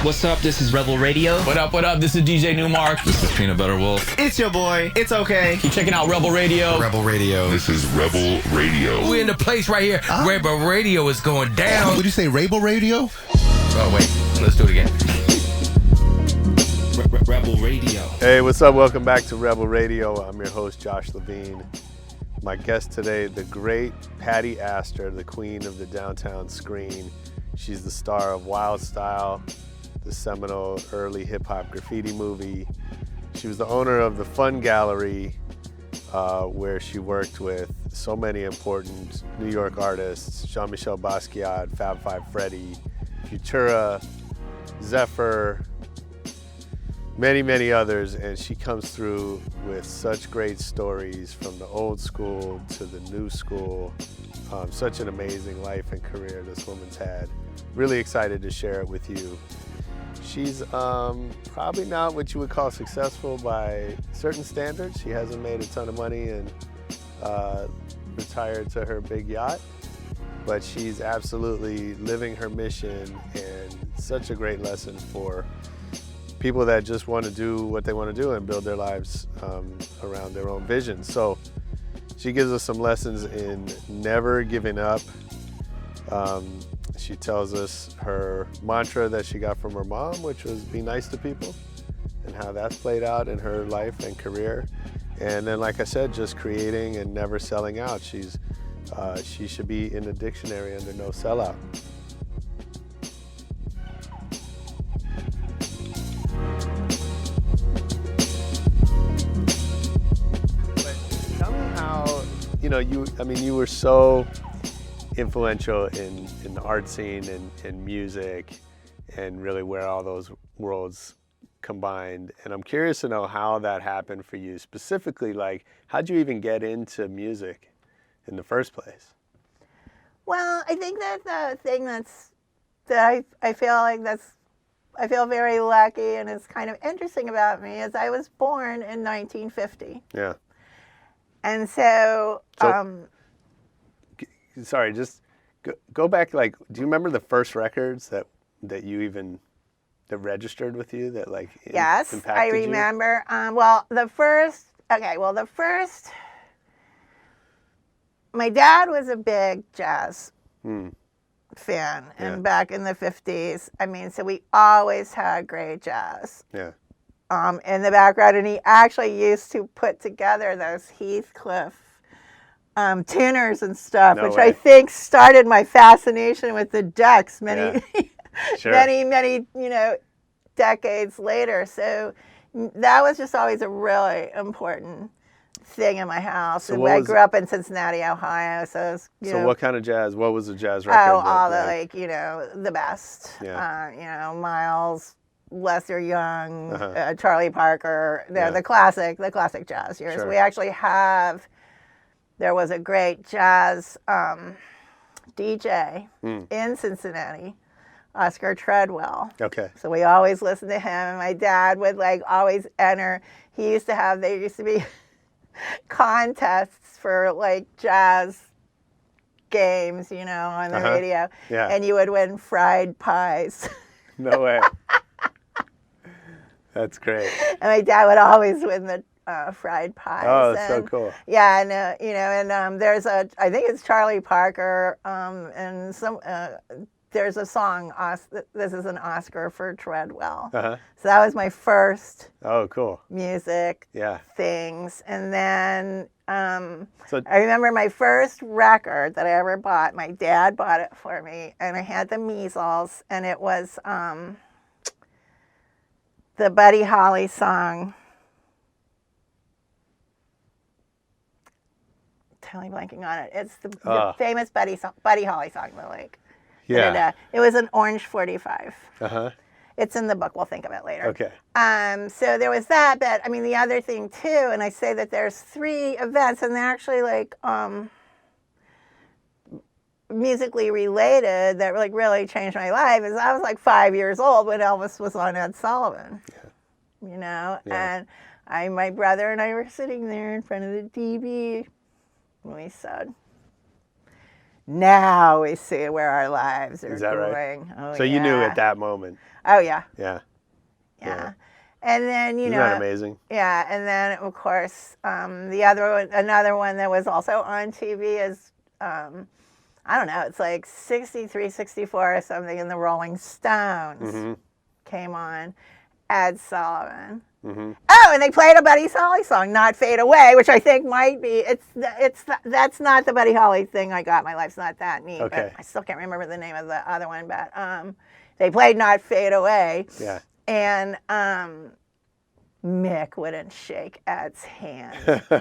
What's up? This is Rebel Radio. What up? What up? This is DJ Newmark. This is Peanut Butter Wolf. It's your boy. It's okay. Keep checking out Rebel Radio. Rebel Radio. This is Rebel Radio. We're in the place right here. Rebel Radio is going down. Would you say Rebel Radio? Oh, wait. Let's do it again. Rebel Radio. Hey, what's up? Welcome back to Rebel Radio. I'm your host, Josh Levine. My guest today, the great Patti Astor, the queen of the downtown screen. She's the star of Wild Style, the seminal early hip-hop graffiti movie. She was the owner of the Fun Gallery, where she worked with so many important New York artists: Jean Michel Basquiat, Fab Five Freddy, Futura, Zephyr, many others. And she comes through with such great stories from the old school to the new school. Such an amazing life and career this woman's had. Really excited to share it with you. She's probably not what you would call successful by certain standards. She hasn't made a ton of money and retired to her big yacht, but she's absolutely living her mission, and such a great lesson for people that just want to do what they want to do and build their lives around their own vision. So she gives us some lessons in never giving up. She tells us her mantra that she got from her mom, which was be nice to people, and how that's played out in her life and career. And then, like I said, just creating and never selling out. She should be in the dictionary under no sellout. But tell me how, you were so influential in the art scene and music, and really where all those worlds combined. And I'm curious to know how that happened for you specifically. Like, how'd you even get into music in the first place? Well, I think that the thing I feel very lucky and is kind of interesting about me is I was born in 1950. Yeah. And so sorry, just go back. Like, do you remember the first records that registered with you that yes, impacted I remember. My dad was a big jazz fan, and back in the 50s, so we always had great jazz. Yeah. In the background, and he actually used to put together those Heathcliff tuners and stuff, No which way. I think started my fascination with the decks many decades later. So that was just always a really important thing in my house. So and I grew up in Cincinnati, Ohio, so it was, what kind of jazz? What was the jazz record? all the best. Yeah. Miles, Lester Young, Charlie Parker, the classic jazz years. Sure. We actually there was a great jazz DJ in Cincinnati, Oscar Treadwell. Okay. So we always listened to him, and my dad would always enter. There used to be contests for jazz games, on the radio. Yeah. And you would win fried pies. No way. That's great. And my dad would always win the fried pies. Oh, that's so cool. Yeah, and there's I think it's Charlie Parker, and there's a song. This is an Oscar for Treadwell. So that was my first. Oh, cool. Music. Yeah. Things, and then I remember my first record that I ever bought. My dad bought it for me, and I had the measles, and it was the Buddy Holly song. Totally blanking on it. It's the famous Buddy Holly song, Yeah. It was an orange 45. It's in the book. We'll think of it later. Okay. So there was that, but the other thing too, and I say that there's 3 events, and they're actually musically related that really changed my life. Is I was 5 years old when Elvis was on Ed Sullivan. Yeah. And my brother and I were sitting there in front of the TV, and we said, now we see where our lives are Is that going. right? Oh, So you knew at that moment. Oh, yeah. Yeah. Yeah. And then, Isn't that amazing? Yeah. And then, of course, another one that was also on TV is, I don't know, it's like 63, 64 or something, and the Rolling Stones came on. Ed Sullivan. Oh, and they played a Buddy Holly song, "Not Fade Away," which I think might be. That's not the Buddy Holly thing I got. My life's not that neat. Okay. But I still can't remember the name of the other one. But they played "Not Fade Away." Yeah. And Mick wouldn't shake Ed's hand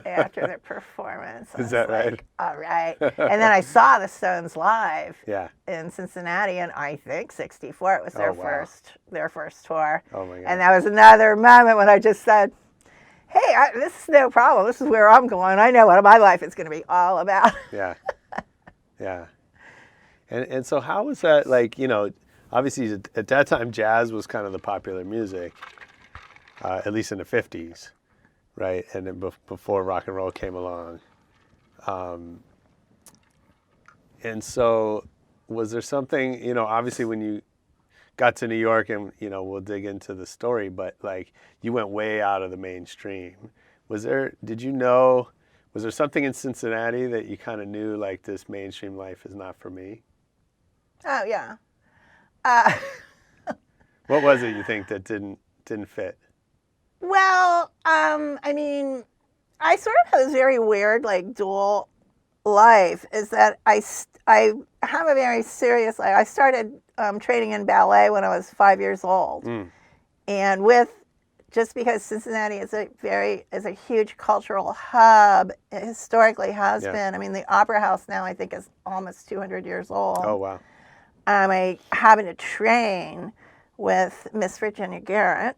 after the performance. Is that right? Like, all right. And then I saw the Stones live Yeah. in Cincinnati, and I think '64. It was their first tour. Oh my God. And that was another moment when I just said, "Hey, this is no problem. This is where I'm going. I know what my life is going to be all about." Yeah. Yeah. And so how was that, like, obviously at that time jazz was kind of the popular music, at least in the 50s, right? And then before rock and roll came along. And so was there something, obviously when you got to New York, and, we'll dig into the story, but like you went way out of the mainstream. Was there something in Cincinnati that you kind of knew, like, this mainstream life is not for me? Oh, yeah. What was it you think that didn't fit? Well, I mean, I sort of have this very weird, like, dual life, is that I have a very serious life. I started training in ballet when I was 5 years old. And just because Cincinnati is a huge cultural hub, it historically has been. I mean, the Opera House now I think is almost 200 years old. Oh, wow. I happened to train with Miss Virginia Garrett,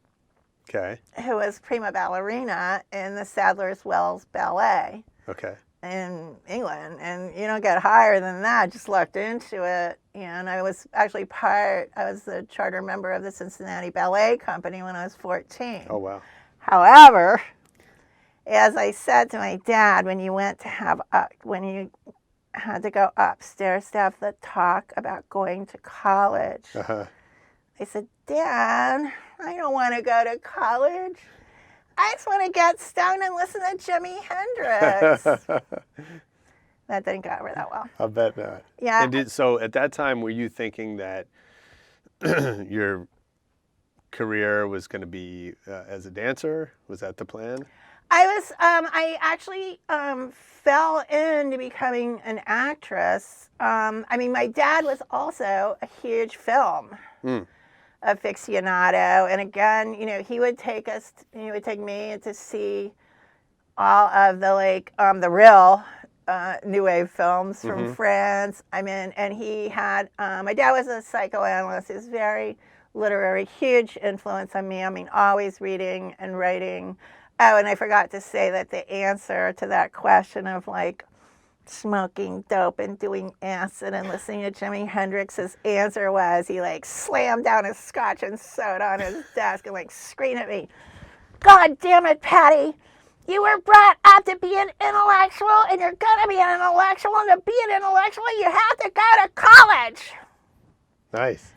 Okay. who was prima ballerina in the Sadler's Wells Ballet Okay. in England. And you don't get higher than that. Just lucked into it. And I was actually I was the charter member of the Cincinnati Ballet Company when I was 14. Oh, wow. However, as I said to my dad, when you had to go upstairs to have the talk about going to college, I said, "Dad, I don't want to go to college. I just want to get stoned and listen to Jimi Hendrix." That didn't go over that well. I bet not. Yeah. And so at that time, were you thinking that your career was going to be as a dancer? Was that the plan? I actually fell into becoming an actress. I mean, my dad was also a huge film aficionado. And again, he would take me to see all of the real New Wave films from France. I mean, and he had, my dad was a psychoanalyst. He was very literary, huge influence on me. I mean, always reading and writing. Oh, and I forgot to say that the answer to that question of like smoking dope and doing acid and listening to Jimi Hendrix's answer was he like slammed down his scotch and soda on his desk and like screamed at me, "God damn it, Patti. You were brought up to be an intellectual, and you're going to be an intellectual, and to be an intellectual, you have to go to college." Nice.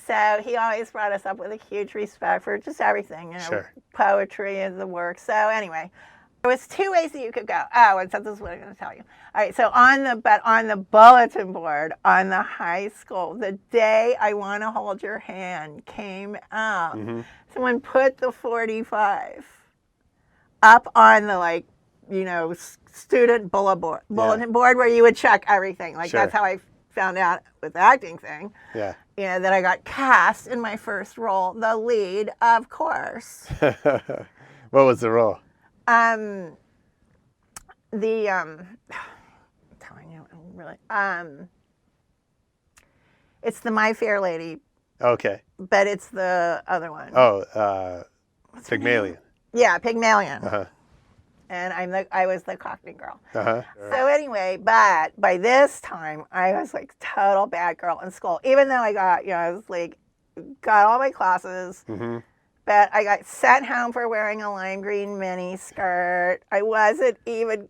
So he always brought us up with a huge respect for just everything, Sure. Poetry and the work. So anyway, there was two ways that you could go. Oh, and so this is what I'm going to tell you. All right, so on the bulletin board on the high school, the day I Want to Hold Your Hand came out, someone put the 45 up on the student bulletin board where you would check everything. Like Sure. That's how I found out with the acting thing. Yeah. That I got cast in my first role, the lead, of course. What was the role? I'm telling you, really. It's the My Fair Lady, Okay. but it's the other one. Oh, What's her name? Pygmalion. Yeah, Pygmalion. Uh-huh. And I was the Cockney girl. Uh-huh. So anyway, but by this time, I was like total bad girl in school. Even though I got, I was like, got all my classes, but I got sent home for wearing a lime green mini skirt. I wasn't even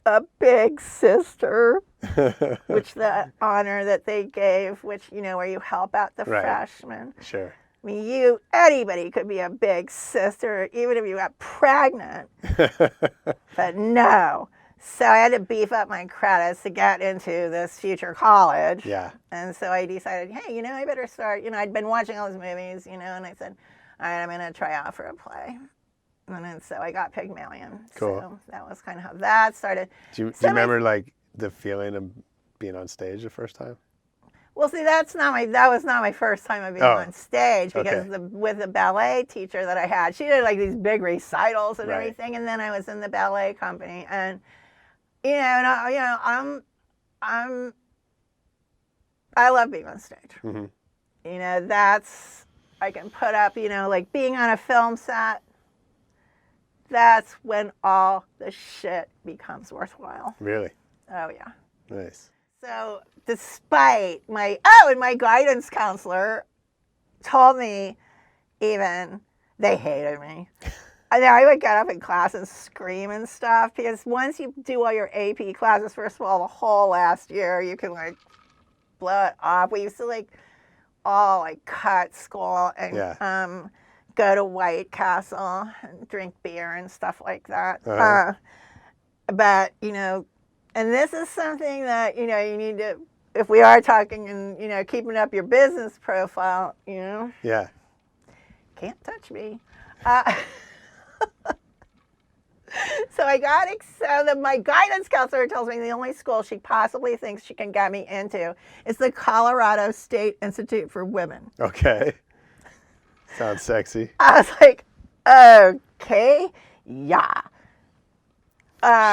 a big sister. which the honor that they gave, which, you know, where you help out the Right. freshmen. Sure. I mean, anybody could be a big sister, even if you got pregnant. But no. So I had to beef up my credits to get into this future college. Yeah. And so I decided, hey, you know, I better start. You know, I'd been watching all those movies, you know, and I said, all right, I'm going to try out for a play. And then so I got Pygmalion. Cool. So that was kind of how that started. Do you So remember like the feeling of being on stage the first time? Well, see, that was not my first time of being on stage, because okay. with the ballet teacher that I had, she did like these big recitals and Right. everything, and then I was in the ballet company, and you know, and I love being on stage. Mm-hmm. You know, I can put up, you know, like being on a film set. That's when all the shit becomes worthwhile. Really? Oh yeah. Nice. So despite my guidance counselor told me, even, they hated me. I would get up in class and scream and stuff, because once you do all your AP classes, first of all, the whole last year, you can like blow it off. We used to like all like cut school and go to White Castle and drink beer and stuff like that. Uh-huh. But, you know, and this is something that, you know, you need to, if we are talking and, you know, keeping up your business profile, you know. Yeah. Can't touch me. So my guidance counselor tells me the only school she possibly thinks she can get me into is the Colorado State Institute for Women. Okay. Sounds sexy. I was like, okay, yeah.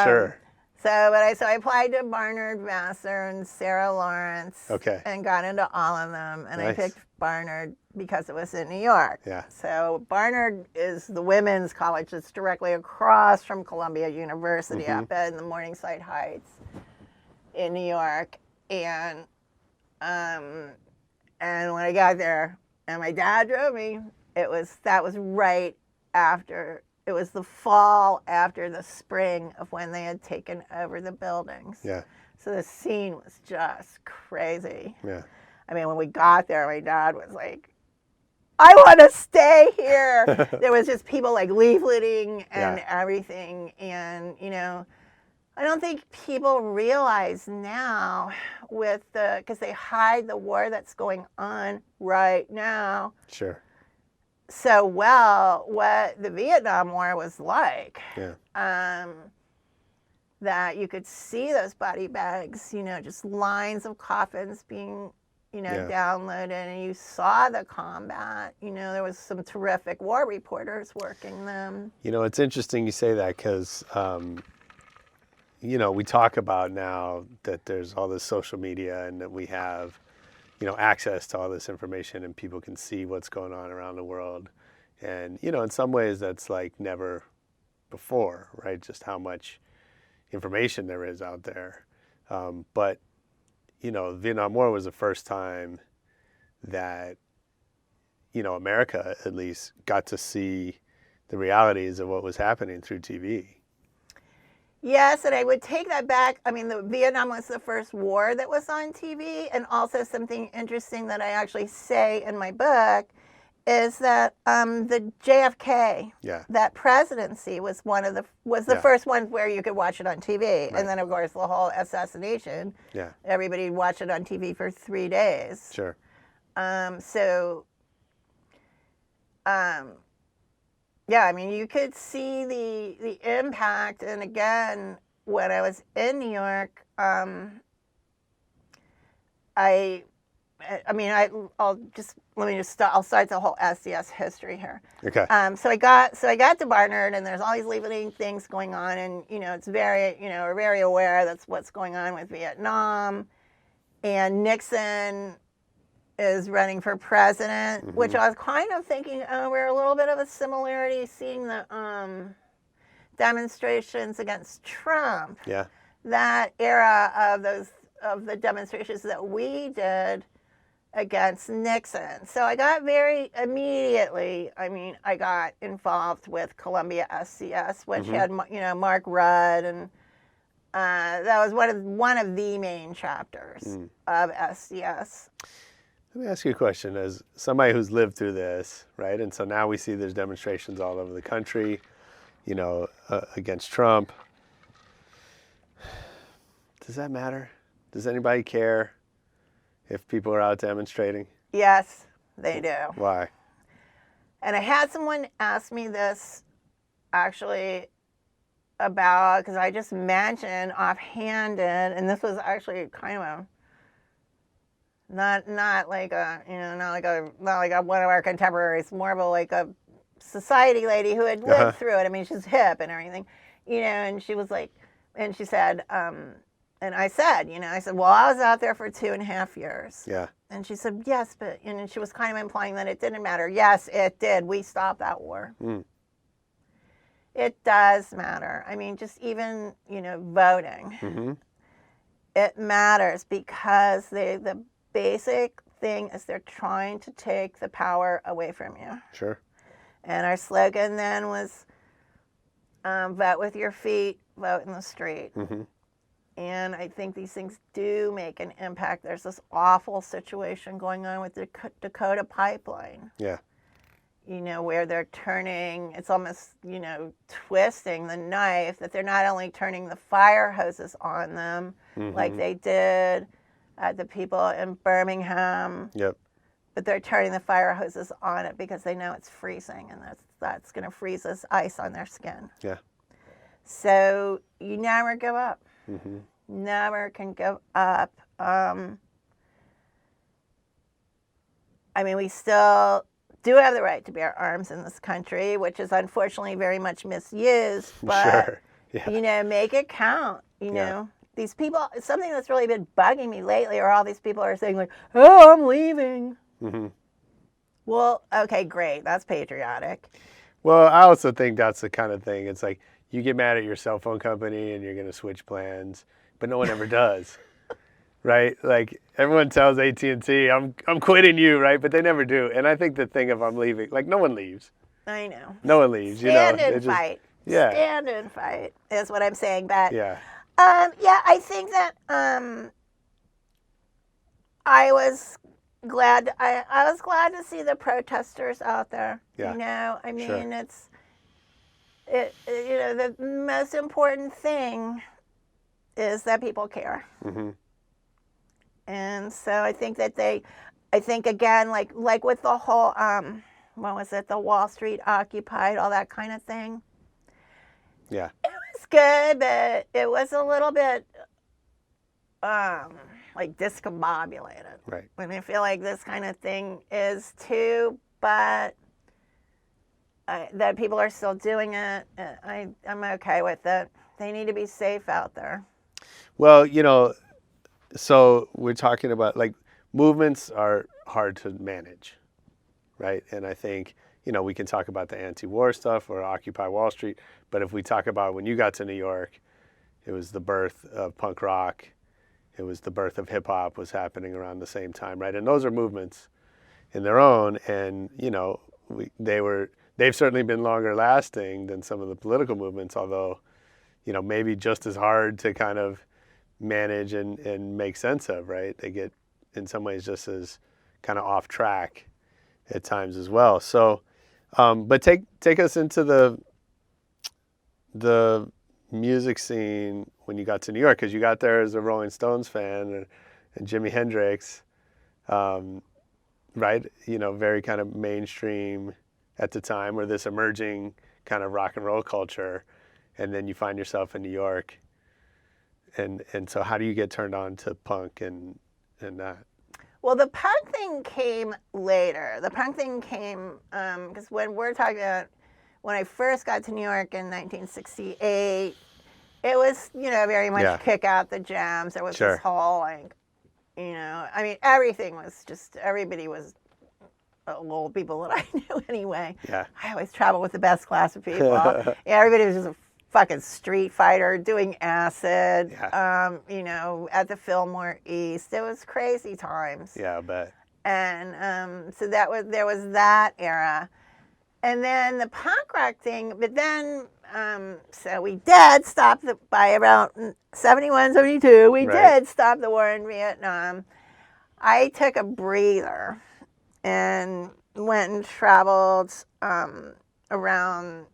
Sure. So I applied to Barnard, Vassar, and Sarah Lawrence. Okay. And got into all of them. And Nice. I picked Barnard because it was in New York. Yeah. So Barnard is the women's college that's directly across from Columbia University up in the Morningside Heights in New York. And when I got there, and my dad drove me, that was right after. It was the fall after the spring of when they had taken over the buildings. Yeah. So the scene was just crazy. Yeah. I mean, when we got there, my dad was like, I want to stay here. There was just people like leafleting and everything. And, you know, I don't think people realize now because they hide the war that's going on right now. Sure. So well what the Vietnam War was like. Yeah. That you could see those body bags, you know, just lines of coffins being, you know, downloaded, and you saw the combat. You know, there was some terrific war reporters working them. You know, it's interesting you say that, because, you know, we talk about now that there's all this social media and that we have, you know, access to all this information and people can see what's going on around the world. And, you know, in some ways that's like never before, right? Just how much information there is out there. But, you know, the Vietnam War was the first time that, you know, America at least got to see the realities of what was happening through TV. Yes, and I would take that back. I mean, the Vietnam was the first war that was on TV, and also something interesting that I actually say in my book is that the JFK, that presidency was the first one where you could watch it on TV, and then of course the whole assassination. Yeah, everybody watched it on TV for 3 days. Sure. Yeah, I mean, you could see the impact. And again, when I was in New York, I'll start the whole SDS history here. Okay. So I got to Barnard, and there's all these leafleting things going on, and you know, it's very, you know, we're very aware that's what's going on with Vietnam, and Nixon is running for president, which I was kind of thinking, we're a little bit of a similarity seeing the demonstrations against Trump. Yeah. That era of the demonstrations that we did against Nixon. So I got I got involved with Columbia SCS, which had, you know, Mark Rudd and that was one of the main chapters of SDS. Let me ask you a question. As somebody who's lived through this, right? And so now we see there's demonstrations all over the country, against Trump. Does that matter? Does anybody care if people are out demonstrating? Yes, they do. Why? And I had someone ask me this actually about, because I just mentioned offhanded, and this was actually kind of a not like one of our contemporaries, more of a society lady who had lived through it. I mean, she's hip and everything, and she was like, and she said, and I said, well, I was out there for 2.5 years. Yeah. And she said, yes, but, and she was kind of implying that it didn't matter. Yes, it did. We stopped that war. It does matter. I mean, just even, voting. It matters because the basic thing is they're trying to take the power away from you. Sure. And our slogan then was, vote with your feet, vote in the street. And I think these things do make an impact. There's this awful situation going on with the Dakota pipeline. Yeah. Where they're turning, it's almost, twisting the knife, that they're not only turning the fire hoses on them like they did at the people in Birmingham. Yep. But they're turning the fire hoses on it because they know it's freezing, and that's going to freeze this ice on their skin. Yeah. So you never give up. Never can give up. I mean, we still do have the right to bear arms in this country, which is unfortunately very much misused. But, Sure. Yeah. Make it count. These people, something that's really been bugging me lately are all these people are saying like, oh, I'm leaving. Well, okay, great. That's patriotic. Well, I also think that's the kind of thing. It's like you get mad at your cell phone company and you're going to switch plans, but no one ever does, right? Like everyone tells AT&T, I'm quitting you, right? But they never do. And I think the thing of I'm leaving, like no one leaves. I know. No one leaves. Stand and fight. Yeah. Stand and fight is what I'm saying. But yeah, I think that I was glad. I was glad to see the protesters out there. Yeah. I mean, Sure. the most important thing is that people care. And so I think that again, like with the whole, what was it, the Wall Street occupied, all that kind of thing. Yeah. It was good, but it was a little bit, discombobulated. Right. And I feel like this kind of thing is too, but that people are still doing it. I'm okay with it. They need to be safe out there. Well, so we're talking about movements are hard to manage, right? And I think, we can talk about the anti-war stuff or Occupy Wall Street, but if we talk about when you got to New York, it was the birth of punk rock. It was the birth of hip hop was happening around the same time, right? And those are movements in their own, and they've certainly been longer lasting than some of the political movements, although, maybe just as hard to kind of manage and make sense of, right? They get in some ways just as kind of off track at times as well. So, but take us into the music scene when you got to New York, because you got there as a Rolling Stones fan and Jimi Hendrix, right? Very kind of mainstream at the time, or this emerging kind of rock and roll culture, and then you find yourself in New York. And so how do you get turned on to punk and that? Well, the punk thing came later. The punk thing came because when we're talking about when I first got to New York in 1968, it was, very much kick out the jams. There was this whole everything was just, everybody was old people that I knew anyway. Yeah. I always travel with the best class of people. Everybody was just a fucking street fighter doing acid, at the Fillmore East. It was crazy times. Yeah, I bet. And so there was that era. And then the punk rock thing, but then so we did stop by about 71, 72. We did stop the war in Vietnam. I took a breather and went and traveled around.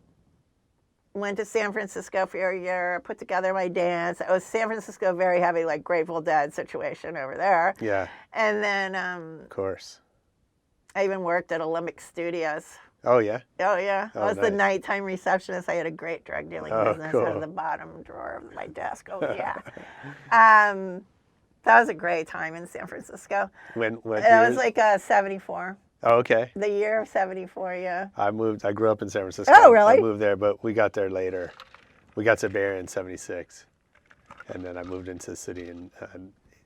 Went to San Francisco for a year, put together my dance. It was San Francisco, very heavy, like Grateful Dead situation over there. Yeah. And then, of course. I even worked at Olympic Studios. Oh, yeah? Oh, yeah. I was the nice. nighttime receptionist. I had a great drug dealing business out of the bottom drawer of my desk. Oh, yeah. That was a great time in San Francisco. What That years? was like 74. Oh, okay. The year of 74, yeah. I grew up in San Francisco. Oh, really? I moved there, but we got there later. We got to Bay Area in 76. And then I moved into the city in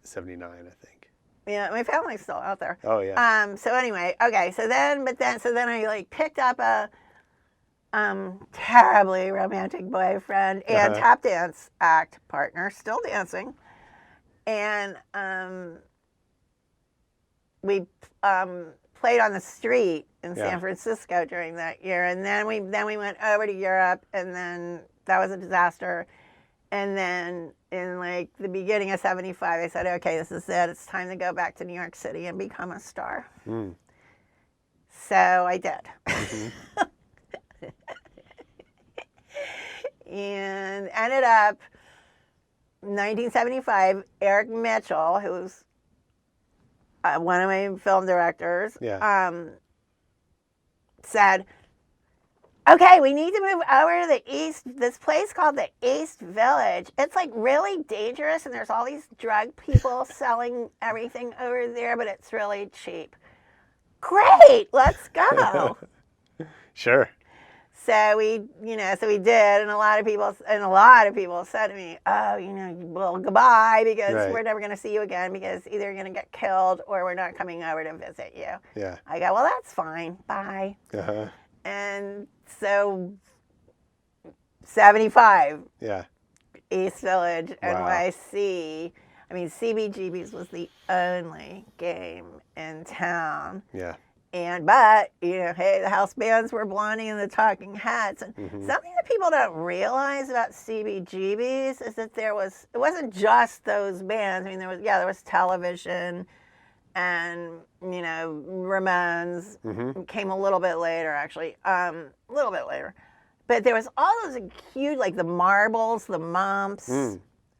79, I think. Yeah, my family's still out there. Oh, yeah. So anyway, okay, so then I like picked up a terribly romantic boyfriend and tap dance act partner, still dancing. And we played on the street in San Francisco during that year, and then we went over to Europe, and then that was a disaster. And then in like the beginning of 75, I said, okay, this is it. It's time to go back to New York City and become a star. So I did. And ended up 1975, Eric Mitchell, who's one of my film directors, said, okay, we need to move over to the East, this place called the East Village. It's like really dangerous, and there's all these drug people selling everything over there, but it's really cheap. Great, let's go. Sure. So we did, and a lot of people said to me, oh, well, goodbye, because we're never going to see you again, because either you're going to get killed or we're not coming over to visit you. Yeah. I go, well, that's fine. Bye. Uh-huh. And so 75. Yeah. East Village, Wow. NYC. I mean, CBGB's was the only game in town. Yeah. But, hey, the house bands were Blondie and the Talking Heads. And something that people don't realize about CBGB's is that it wasn't just those bands. I mean, there was television and, Ramones came a little bit later, actually, a little bit later. But there was all those huge, like the Marbles, the Mumps,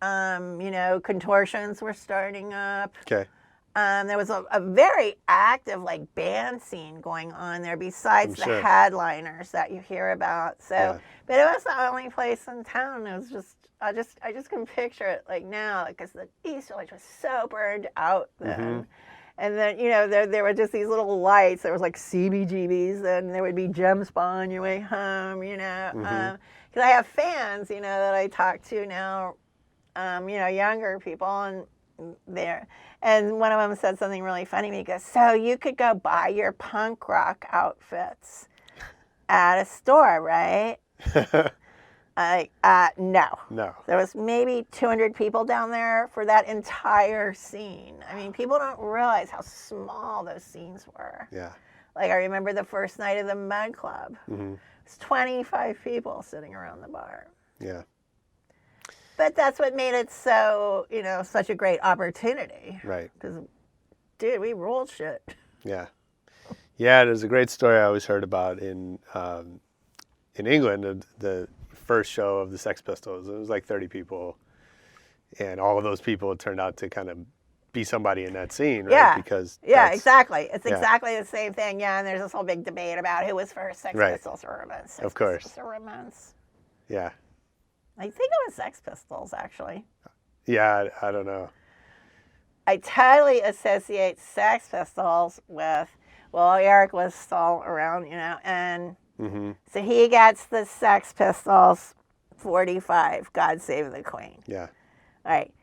Contortions were starting up. Okay. There was a very active band scene going on there besides the headliners that you hear about. So, but it was the only place in town. It was just I just can picture it now, because the East Village was so burned out then. And then there were just these little lights. There was CBGBs, and there would be Gem Spa on your way home. Because I have fans that I talk to now, younger people and. There, and one of them said something really funny to me. He goes, so you could go buy your punk rock outfits at a store, right? No. There was maybe 200 people down there for that entire scene. I mean, people don't realize how small those scenes were. Yeah. I remember the first night of the Mud Club. It was 25 people sitting around the bar. Yeah. But that's what made it so, such a great opportunity. Right. Because, dude, we ruled shit. Yeah. Yeah, there's a great story I always heard about in England, the first show of the Sex Pistols. It was 30 people. And all of those people turned out to kind of be somebody in that scene, right? Yeah. Because Exactly. It's exactly the same thing. Yeah, and there's this whole big debate about who was first, Sex Pistols or Ramones. Of course. Pistols or Ramones. Yeah. I think it was Sex Pistols, actually. Yeah, I don't know. I totally associate Sex Pistols with, Eric was still around, and so he gets the Sex Pistols 45, God Save the Queen. Yeah. All right.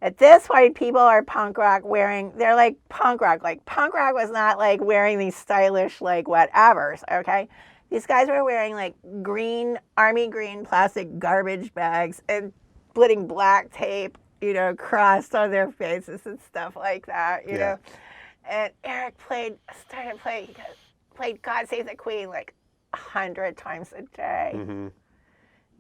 At this point, people are punk rock they're punk rock. Punk rock was not wearing these stylish, whatevers, okay? These guys were wearing army green plastic garbage bags and putting black tape, crossed on their faces and stuff like that, you know. And Eric played God Save the Queen 100 times a day.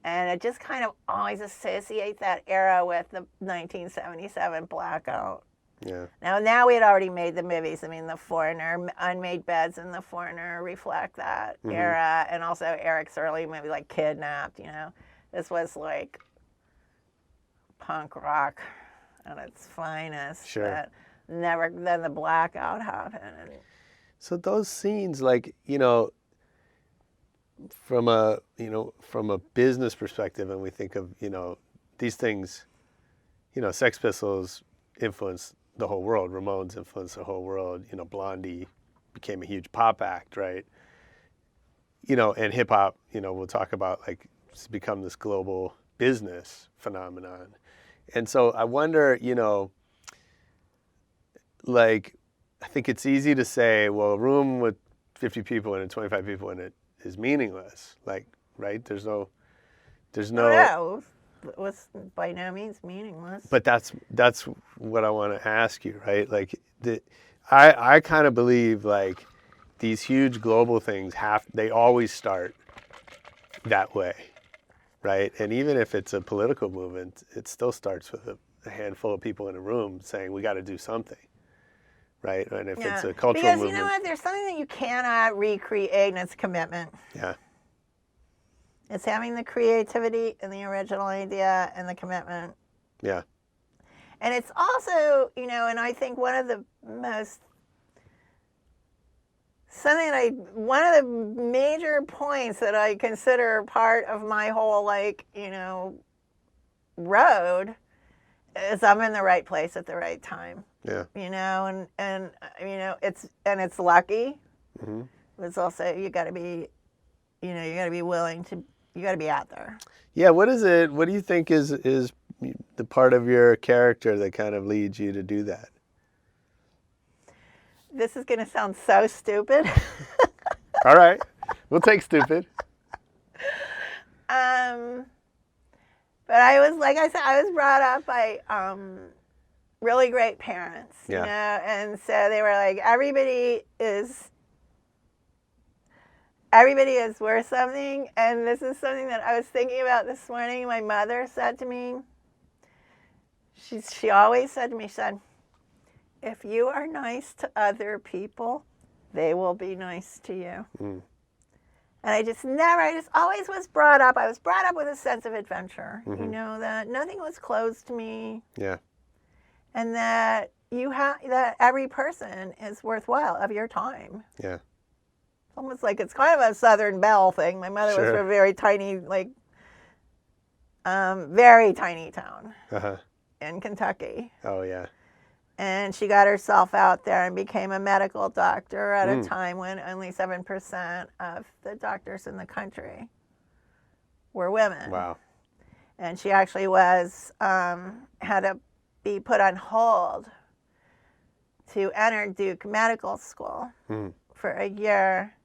And it just kind of always associates that era with the 1977 blackout. Yeah. Now we had already made the movies. I mean, The Foreigner, Unmade Beds and The Foreigner reflect that era. And also Eric's early movie, like Kidnapped, you know. This was like punk rock at its finest. Sure. But then the blackout happened. And So those scenes, like, you know, from a business perspective, and we think of, you know, these things, you know, Sex Pistols influenced the whole world. Ramones influenced the whole world. You know, Blondie became a huge pop act, right? You know, and hip hop, you know, we'll talk about, like, it's become this global business phenomenon. And so I wonder, you know, like, I think it's easy to say, well, a room with 50 people in it, 25 people in it is meaningless. Like, right? There's no. No, it was by no means meaningless. But that's what I want to ask you, right? Like, I kind of believe, like, these huge global things they always start that way, right? And even if it's a political movement, it still starts with a handful of people in a room saying we got to do something, right? And if it's a cultural movement, because you know what, there's something that you cannot recreate, and it's commitment. Yeah. It's having the creativity and the original idea and the commitment. Yeah. And it's also, you know, and I think one of the major points that I consider part of my whole, like, you know, road is I'm in the right place at the right time. Yeah. You know, and you know, it's lucky. Mm-hmm. But it's also, you got to be willing to, you got to be out there. Yeah. What is it? What do you think is the part of your character that kind of leads you to do that? This is going to sound so stupid. All right. We'll take stupid. But I was, like I said, I was brought up by really great parents, you know, and so they were like, everybody is worth something. And this is something that I was thinking about this morning. My mother said to me, she always said to me, son, if you are nice to other people, they will be nice to you. Mm. And I just always was brought up. I was brought up with a sense of adventure, you know, that nothing was closed to me. Yeah. And that that every person is worthwhile of your time. Yeah. It's almost like it's kind of a Southern Belle thing. My mother was from a very tiny, like, very tiny town in Kentucky. Oh, yeah. And she got herself out there and became a medical doctor at a time when only 7% of the doctors in the country were women. Wow. And she actually had to be put on hold to enter Duke Medical School for a year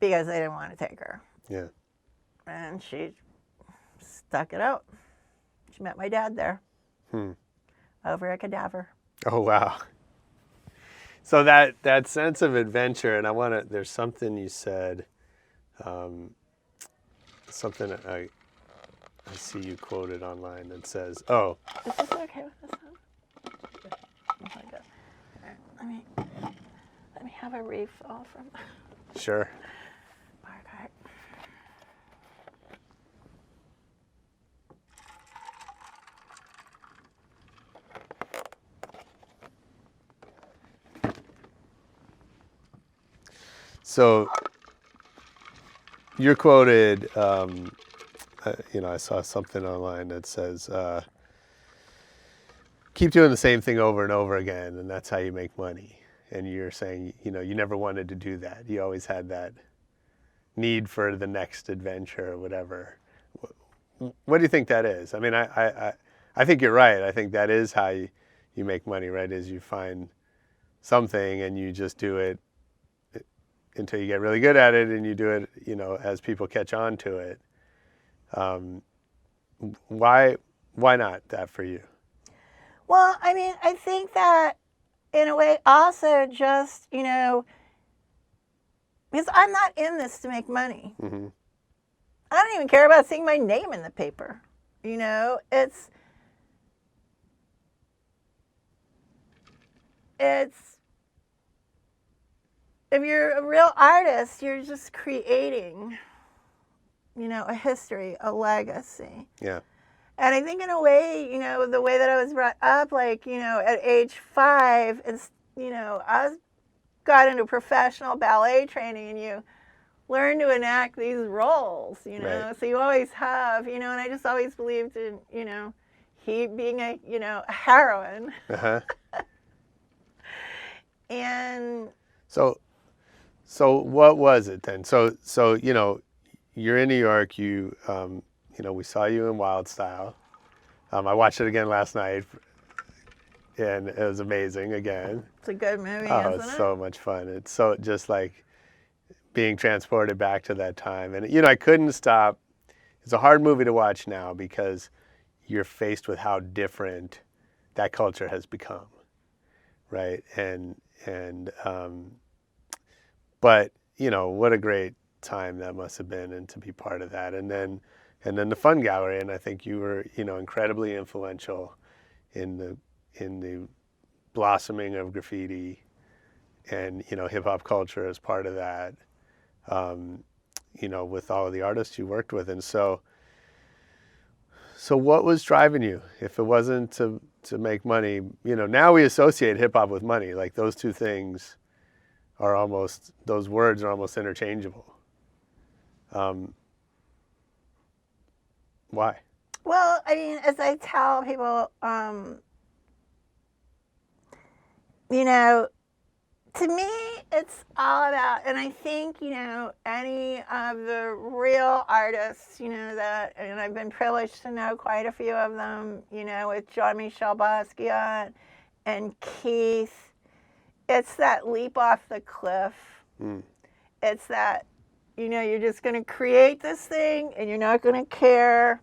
because they didn't want to take her. Yeah. And she stuck it out. She met my dad there over a cadaver. Oh, wow. So that sense of adventure, and there's something you said, something I see you quoted online that says, Is this okay with this one? Oh my God. Let me have a refill from... Sure. Okay. So you're quoted, you know, I saw something online that says, keep doing the same thing over and over again, and that's how you make money. And you're saying, you know, you never wanted to do that. You always had that need for the next adventure or whatever. What do you think that is? I mean, I think you're right. I think that is how you make money, right? Is you find something and you just do it until you get really good at it, and you do it, you know, as people catch on to it. Why not that for you? Well, I mean, I think that in a way also just, you know, because I'm not in this to make money. I don't even care about seeing my name in the paper. You know, it's if you're a real artist, you're just creating, you know, a history, a legacy. Yeah. And I think in a way, you know, the way that I was brought up, like, you know, at age 5, it's, you know, got into professional ballet training, and you learn to enact these roles, you know. Right. So you always have, you know, and I just always believed in, you know, he being a, you know, a heroine. Uh-huh. And so what was it then? So you know, you're in New York. You know, we saw you in Wild Style. I watched it again last night, and it was amazing again. it's a good movie, Oh, isn't it's it? so much fun. It's so just like being transported back to that time. And you know, I couldn't stop. It's a hard movie to watch now because you're faced with how different that culture has become, right? But you know, what a great time that must have been, and to be part of that. And then the Fun Gallery, and I think you were, you know, incredibly influential in the blossoming of graffiti and, you know, hip hop culture as part of that. You know, with all of the artists you worked with. And so what was driving you? If it wasn't to make money, you know, now we associate hip hop with money. Like those two things are almost, those words are almost interchangeable. Why? Well, I mean, as I tell people, you know, to me, it's all about, and I think, you know, any of the real artists, you know, that, and I've been privileged to know quite a few of them, you know, with Jean Michel Basquiat and Keith, it's that leap off the cliff. It's that, you know, you're just going to create this thing and you're not going to care.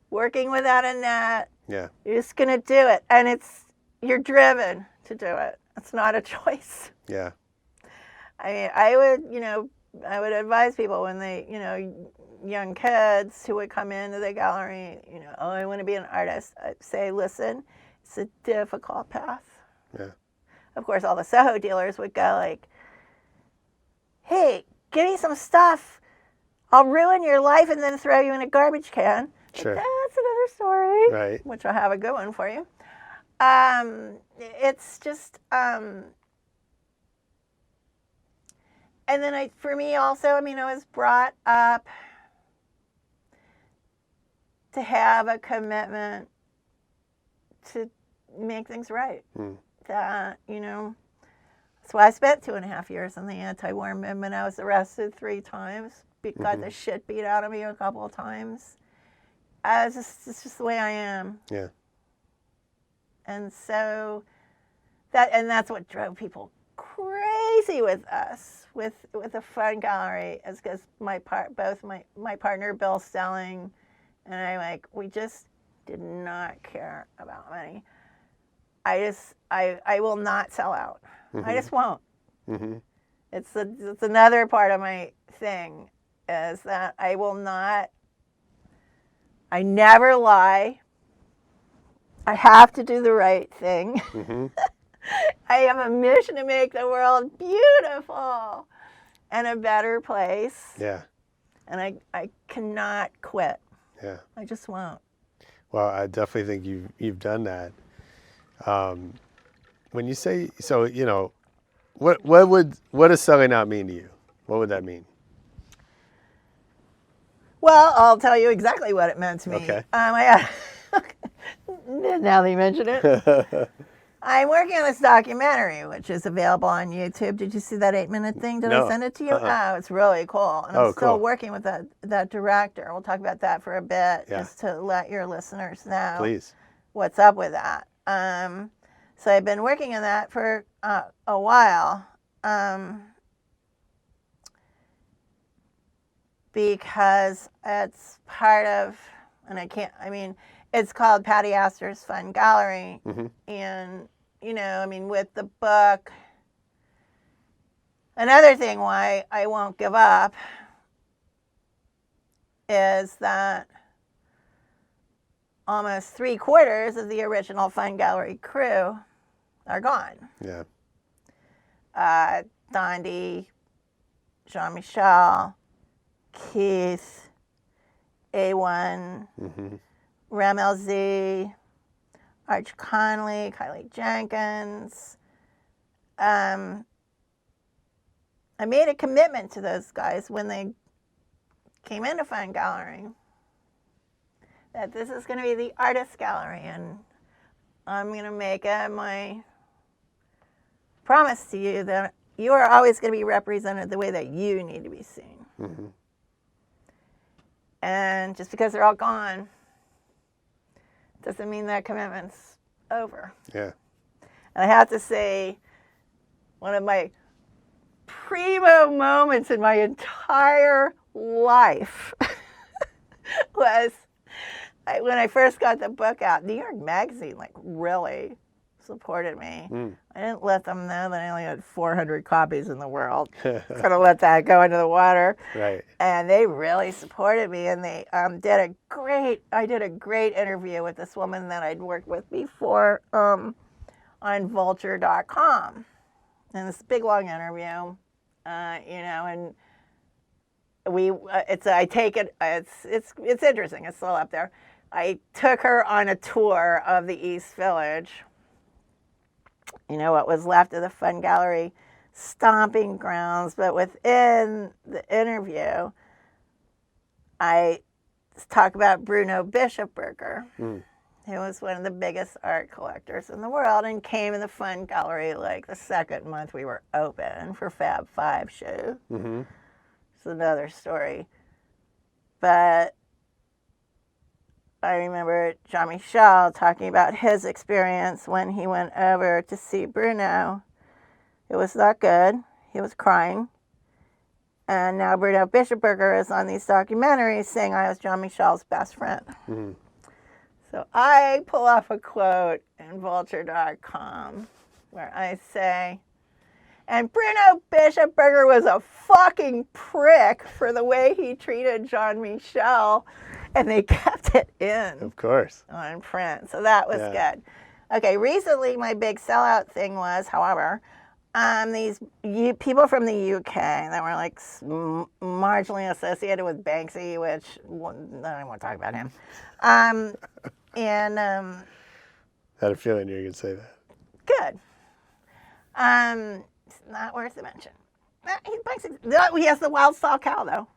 Working without a net. Yeah. You're just going to do it. And you're driven to do it. It's not a choice. Yeah. I mean, I would advise people when they, you know, young kids who would come into the gallery, you know, oh, I want to be an artist. I'd say, listen, it's a difficult path. Yeah. Of course, all the Soho dealers would go like, hey, give me some stuff. I'll ruin your life and then throw you in a garbage can. Sure. But that's another story. Right. Which I'll have a good one for you. It's just, and then for me also, I mean, I was brought up to have a commitment to make things right. That, you know, that's why I spent 2.5 years in the anti-war movement. I was arrested 3 times, got the shit beat out of me a couple of times. It's just the way I am. Yeah. And so that's what drove people crazy with us, with the Fun Gallery, is because my partner Bill Stelling and I, we just did not care about money. I will not sell out. I just won't. It's another part of my thing, is that I will not. I never lie. I have to do the right thing. I have a mission to make the world beautiful and a better place. Yeah. And I cannot quit. Yeah. I just won't. Well, I definitely think you've done that. When you say, so, you know, what does selling out mean to you? What would that mean? Well, I'll tell you exactly what it meant to me. Okay. Now that you mention it. I'm working on this documentary, which is available on YouTube. Did you see that 8-minute thing? Did I send it to you? Oh, it's really cool. And I'm still working with that director. We'll talk about that for a bit, just to let your listeners know what's up with that. So I've been working on that for a while. Because it's part of, it's called Patti Astor's Fun Gallery. And, you know, I mean, with the book, another thing why I won't give up is that almost 3/4 of the original Fun Gallery crew are gone. Yeah. Dondi, Jean Michel, Keith, A1, Rammellzee, Arch Conley, Kylie Jenkins. I made a commitment to those guys when they came into Fun Gallery that this is going to be the artist gallery, and I'm going to make it my promise to you that you are always going to be represented the way that you need to be seen. And just because they're all gone doesn't mean that commitment's over. Yeah. And I have to say, one of my primo moments in my entire life was when I first got the book out. New York Magazine really supported me. I didn't let them know that I only had 400 copies in the world. Kind of let that go into the water. Right. And they really supported me, and they did a great interview with this woman that I'd worked with before on vulture.com. And this big long interview, and it's interesting. It's still up there. I took her on a tour of the East Village. What was left of the Fun Gallery stomping grounds. But within the interview, I talk about Bruno Bischofberger, who was one of the biggest art collectors in the world and came in the Fun Gallery the second month we were open for Fab Five show. It's another story. But I remember Jean Michel talking about his experience when he went over to see Bruno. It was not good. He was crying. And now Bruno Bischofberger is on these documentaries saying I was Jean Michel's best friend. So I pull off a quote in vulture.com where I say, and Bruno Bischofberger was a fucking prick for the way he treated Jean Michel, and they kept it in. Of course. On print. So that was good. Okay, recently my big sellout thing was, however, these people from the UK that were marginally associated with Banksy, which I don't want to talk about him. Had a feeling you were going to say that. Good. It's not worth the mention. He has the wild style cow, though.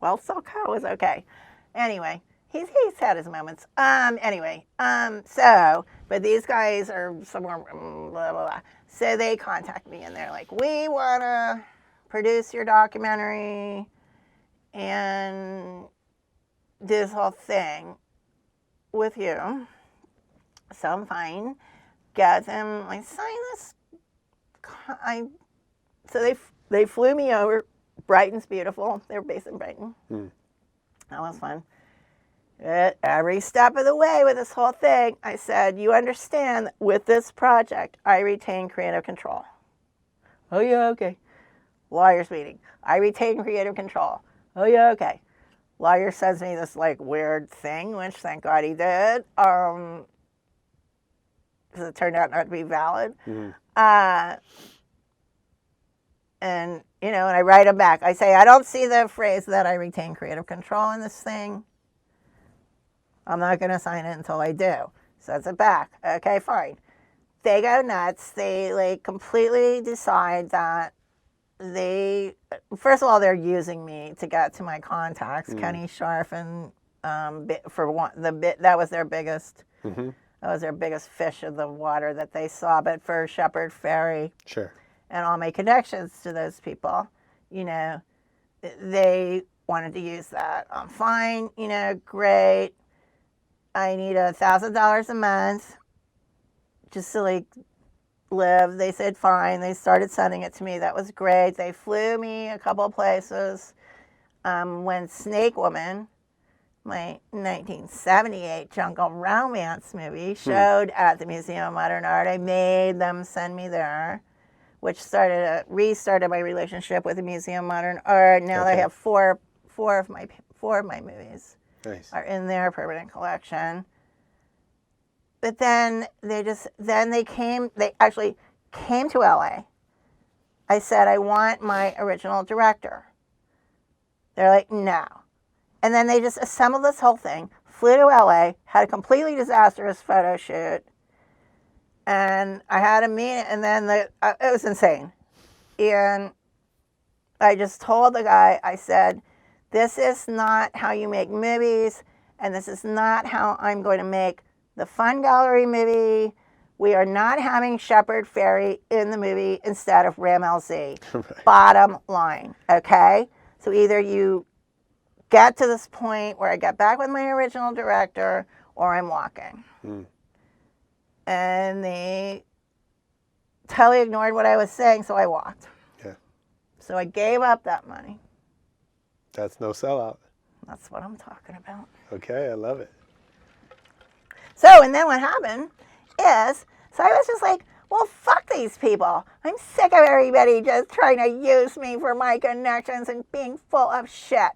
Wild style cow is okay. Anyway, he's had his moments. But these guys are somewhere, blah, blah, blah. So they contact me, and they're like, we want to produce your documentary and do this whole thing with you. So I'm fine. Get them, sign this. So they flew me over. Brighton's beautiful. They're based in Brighton. That was fun. Every step of the way with this whole thing, I said, you understand, with this project, I retain creative control. Oh, yeah, okay. Lawyers meeting. I retain creative control. Oh, yeah, okay. Lawyer sends me this, weird thing, which thank God he did, because it turned out not to be valid. And I write him back. I say, I don't see the phrase that I retain creative control in this thing. I'm not going to sign it until I do. Sends it back. Okay, fine. They go nuts. They completely decide that first of all, they're using me to get to my contacts. Kenny Scharf and that was their biggest. That was their biggest fish in the water that they saw. But for Shepherd Ferry. Sure. And all my connections to those people, they wanted to use that. I'm fine, great. I need $1,000 a month just to live. They said fine. They started sending it to me. That was great. They flew me a couple of places. When Snake Woman, my 1978 jungle romance movie, showed at the Museum of Modern Art, I made them send me there, which restarted my relationship with the Museum of Modern Art. Now they have four 4 of my movies Nice. are in their permanent collection. But then they actually came to LA. I said, I want my original director. They're like, no. And then they just assembled this whole thing, flew to LA, had a completely disastrous photo shoot. And I had a meeting, and then it was insane. And I just told the guy, I said, this is not how you make movies, and this is not how I'm going to make the Fun Gallery movie. We are not having Shepard Fairey in the movie instead of Rammellzee. Right. Bottom line, okay? So either you get to this point where I get back with my original director, or I'm walking. And they totally ignored what I was saying, so I walked. Yeah. So I gave up that money. That's no sellout. That's what I'm talking about. Okay, I love it. So, and then what happened is, so I was just like, well, fuck these people. I'm sick of everybody just trying to use me for my connections and being full of shit.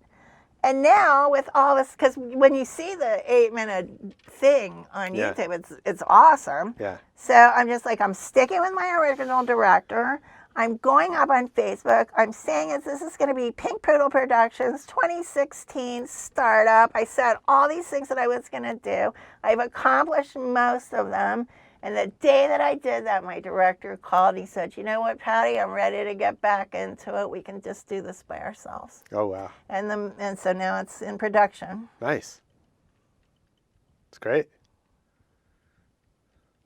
And now with all this, because when you see the 8-minute thing on YouTube, it's awesome. Yeah. So I'm just like, I'm sticking with my original director. I'm going up on Facebook. I'm saying this is going to be Pink Poodle Productions 2016 startup. I said all these things that I was going to do. I've accomplished most of them. And the day that I did that, my director called. He said, you know what, Patti, I'm ready to get back into it. We can just do this by ourselves. Oh, wow. And so now it's in production. Nice. It's great.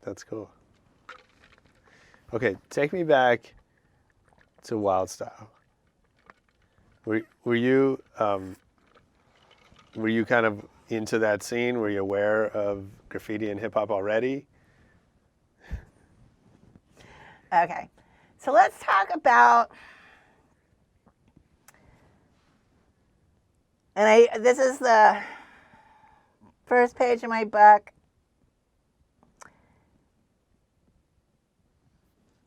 That's cool. Okay, take me back to Wild Style. Were you kind of into that scene? Were you aware of graffiti and hip hop already? Okay, so let's talk about, and this is the first page of my book.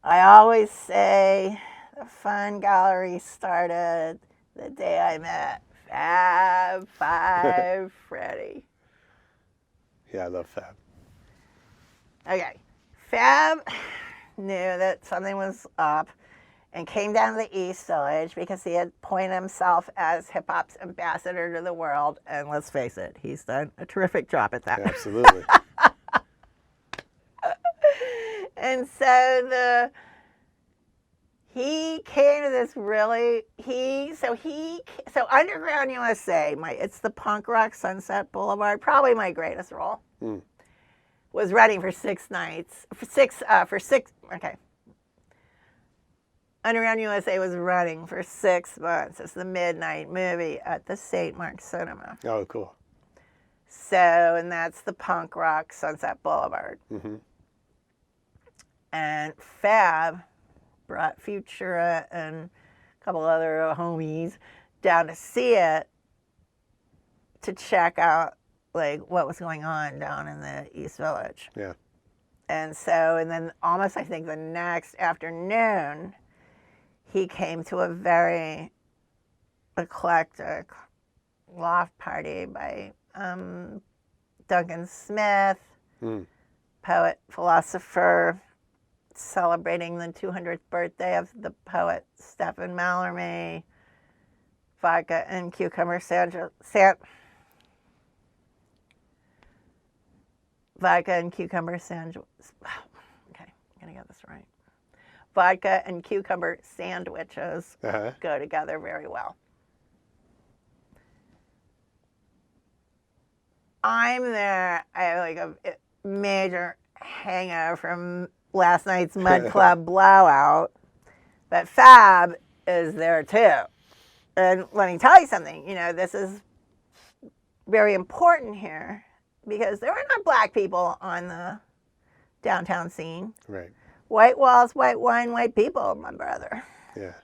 I always say the Fun Gallery started the day I met Fab Five Freddy. Yeah, I love Fab. Okay, Fab knew that something was up and came down to the East Village because he had pointed himself as hip-hop's ambassador to the world. And let's face it, he's done a terrific job at that. Yeah, absolutely. And so he came to this really, so Underground USA, it's the punk rock Sunset Boulevard, probably my greatest role. Was running for 6 nights. Okay. Underground USA was running for 6 months. It's the midnight movie at the St. Mark's Cinema. Oh, cool. So, and that's the punk rock Sunset Boulevard. Mm-hmm. And Fab brought Futura and a couple other homies down to see it to check out like what was going on down in the East Village. Yeah. And so, and then almost I think the next afternoon, he came to a very eclectic loft party by Duncan Smith, poet, philosopher, celebrating the 200th birthday of the poet Stephen Mallarmé, vodka and cucumber sandwich. Vodka and cucumber sandwich. Okay, I'm gonna get this right. Vodka and cucumber sandwiches go together very well. I'm there. I have like a major hangover from last night's Mud Club blowout, but Fab is there too. And let me tell you something. You know, this is very important here, because there are not black people on the downtown scene. Right. White walls, white wine, white people, my brother. Yeah.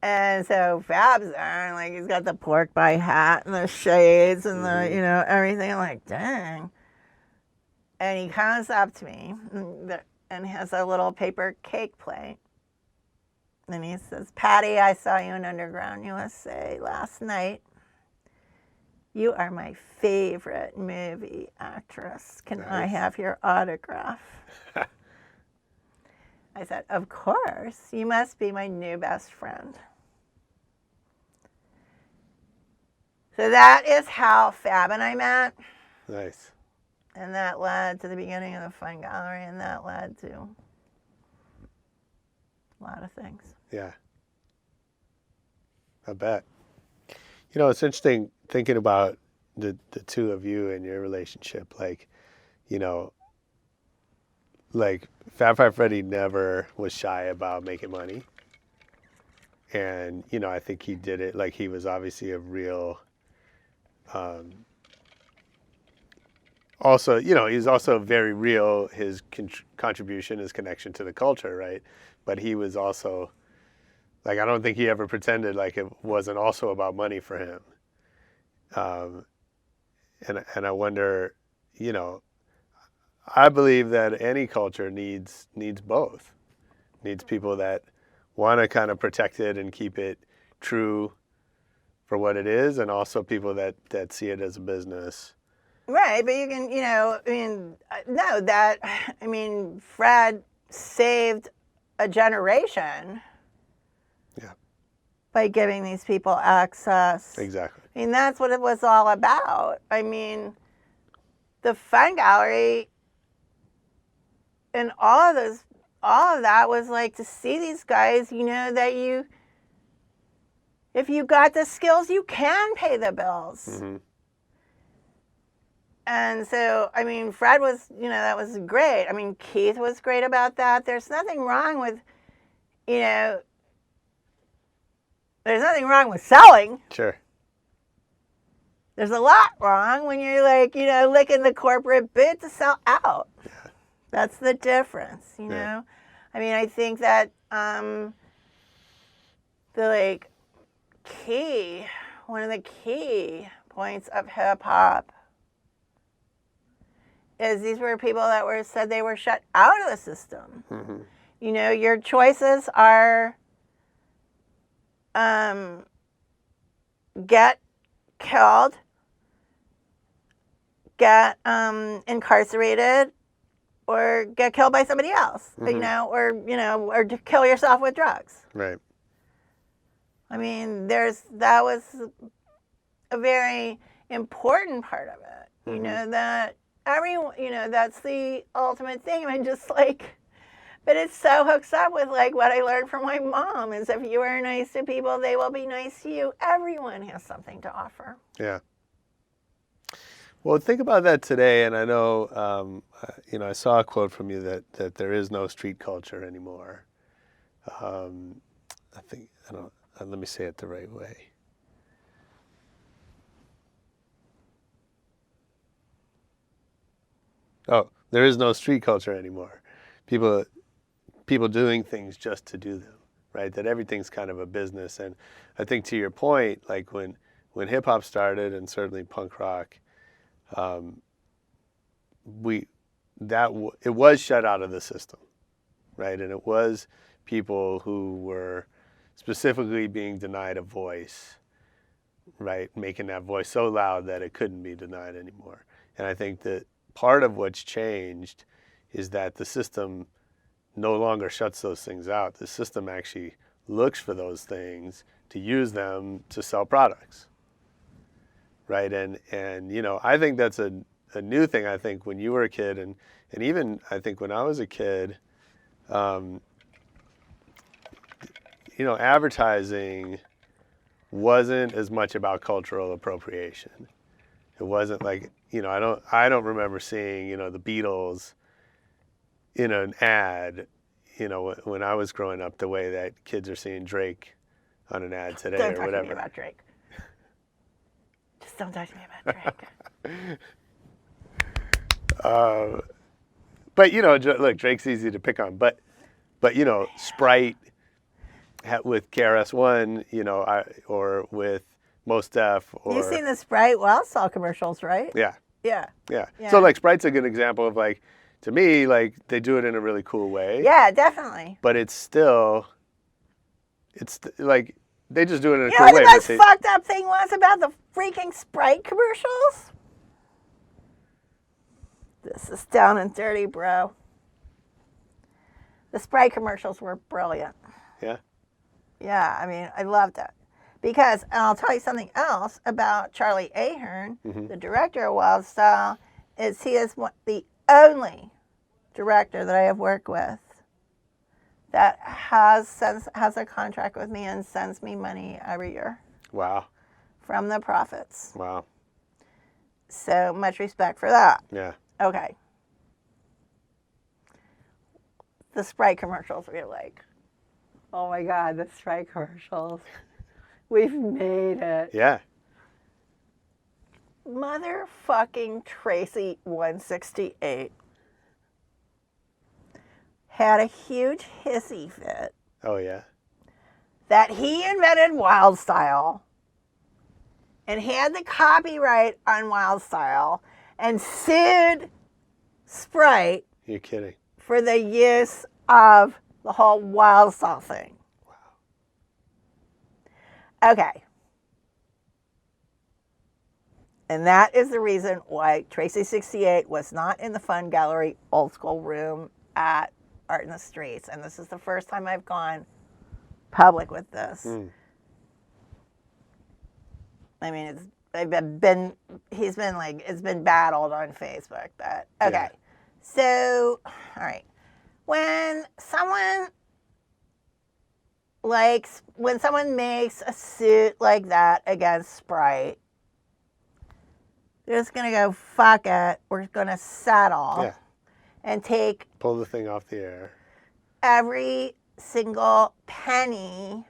And so Fab's there, and like he's got the pork pie hat and the shades and the, you know, everything. I'm like, dang. And he comes up to me and has a little paper cake plate. And he says, Patti, I saw you in Underground USA last night. You are my favorite movie actress. Can I have your autograph? I said, of course. You must be my new best friend. So that is how Fab and I met. Nice. And that led to the beginning of the Fun Gallery, and that led to a lot of things. Yeah. I bet. You know, it's interesting thinking about the two of you and your relationship. Like, you know, like Fab Five Freddy never was shy about making money. And, you know, I think he did it, like he was obviously a real, also, you know, he's also very real, his contribution, his connection to the culture, right? But he was also, like, I don't think he ever pretended like it wasn't also about money for him. And I wonder, you know, I believe that any culture needs both. Needs people that want to kind of protect it and keep it true for what it is, and also people that see it as a business. Right, but you can, you know, I mean, no, that, I mean, Fred saved a generation. Yeah. By giving these people access. Exactly. I mean, that's what it was all about. I mean, the Fun Gallery and all of that was like to see these guys, you know, that if you got the skills, you can pay the bills. Mm-hmm. And so, I mean, Fred was, you know, that was great. I mean, Keith was great about that. There's nothing wrong with, you know, there's nothing wrong with selling. Sure. There's a lot wrong when you're like, you know, licking the corporate bid to sell out. Yeah. That's the difference, you know? Yeah. I mean, I think that the like one of the key points of hip hop is these were people that said they were shut out of the system. Mm-hmm. You know, your choices are get killed, get incarcerated, or get killed by somebody else, Mm-hmm. you know, or to kill yourself with drugs. Right. I mean, that was a very important part of it. Mm-hmm. You know, that everyone, you know, that's the ultimate thing. I mean, just like, but it so hooks up with like what I learned from my mom is if you are nice to people, they will be nice to you. Everyone has something to offer. Yeah. Well, think about that today, and I know, you know, I saw a quote from you that there is no street culture anymore. I think, let me say it the right way. Oh, there is no street culture anymore. People doing things just to do them, right? That everything's kind of a business. And I think to your point, like when hip hop started, and certainly punk rock, it was shut out of the system, right? And it was people who were specifically being denied a voice, right? Making that voice so loud that it couldn't be denied anymore. And I think that part of what's changed is that the system no longer shuts those things out. The system actually looks for those things to use them to sell products, right? And you know, I think that's a new thing. I think when you were a kid, and even I think when I was a kid, you know, advertising wasn't as much about cultural appropriation. It wasn't like, you know, I don't remember seeing, you know, the Beatles in an ad, you know, when I was growing up, the way that kids are seeing Drake on an ad today Don't or talk whatever. to me about Drake. Just don't talk to me about Drake. But you know, look, Drake's easy to pick on, but you know, Sprite with KRS-One, you know, or with Mos Def, or You've seen the Sprite Well Salt commercials, right? yeah. Yeah. So like Sprite's a good example of like, to me, like they do it in a really cool way. Yeah, definitely. But it's still like they just do it in a You cool know way. what the most but fucked up thing was about the freaking Sprite commercials? This is down and dirty, bro. The Sprite commercials were brilliant. Yeah. Yeah, I mean, I loved it. Because, and I'll tell you something else about Charlie Ahern, the director of Wild Style, is he is the only director that I have worked with that has a contract with me and sends me money every year. Wow. From the profits. Wow. So much respect for that. Yeah. Okay. The Sprite commercials were like, oh my God, the Sprite commercials. We've made it. Yeah. Motherfucking Tracy 168 had a huge hissy fit Oh yeah. that he invented Wild Style and had the copyright on Wild Style and sued Sprite You're kidding. for the use of the whole Wild Style thing. Wow. Okay. And that is the reason why Tracy 68 was not in the Fun Gallery old school room at Art in the Streets. And this is the first time I've gone public with this. I mean, he's been like, it's been battled on Facebook. But, okay. Yeah. So, all right. When someone makes a suit like that against Sprite, they're just going to go, fuck it. We're going to settle Yeah. and take Pull the thing off the air. every single penny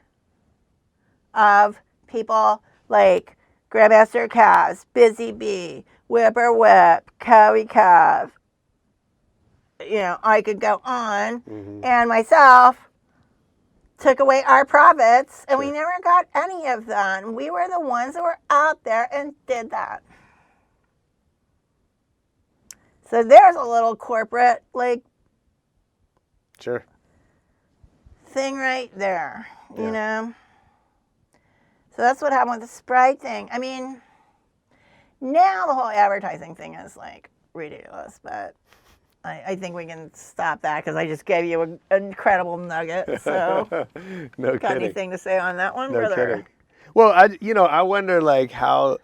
of people like Grandmaster Cavs, Busy Bee, Whipper Whip, Cowie Cav. You know, I could go on. And myself took away our profits, and we never got any of them. We were the ones that were out there and did that. So there's a little corporate, like, Sure. thing right there, you know? So that's what happened with the Sprite thing. I mean, now the whole advertising thing is, like, ridiculous, but I think we can stop that because I just gave you an incredible nugget. So, No got kidding. anything to say on that one, No brother? kidding. Well, I wonder like how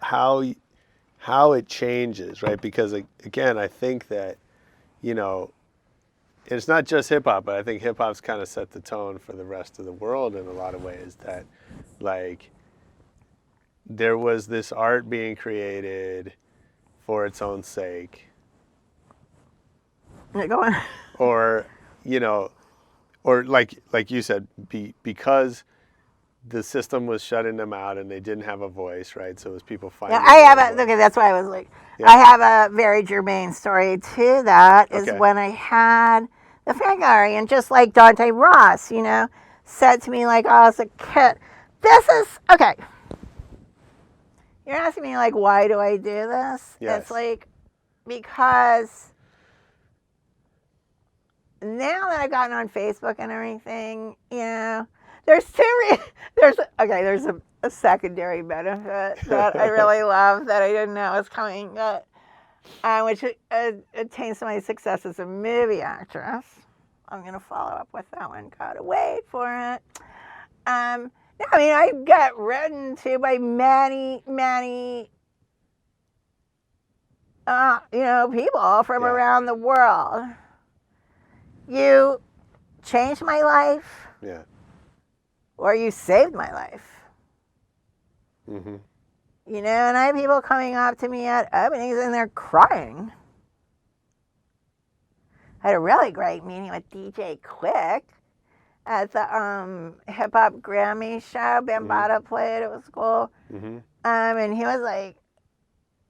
it changes, right? Because again, I think that, you know, it's not just hip hop, but I think hip hop's kind of set the tone for the rest of the world in a lot of ways. That, like, there was this art being created for its own sake, Yeah, go on. or, you know, or like you said, because the system was shutting them out and they didn't have a voice, right? So it was people finding. Yeah, I have their voice. okay, that's why I was like, Yeah. I have a very germane story to that, is Okay. when I had the fan gallery, and just like Dante Ross, you know, said to me, like, oh, as a kid, this is, okay. You're asking me, like, why do I do this? Yes. It's like, because now that I've gotten on Facebook and everything, you know, there's there's a secondary benefit that I really love that I didn't know was coming, which attains to my success as a movie actress. I'm going to follow up with that one. Gotta wait for it. Yeah, I mean, I got written to by many, many, you know, people from around the world. You changed my life. Yeah. Or you saved my life. Mm-hmm. You know, and I have people coming up to me at openings and they're crying. I had a really great meeting with DJ Quick at the hip hop Grammy show. Bambaataa played. It was cool. Mm-hmm. And he was like,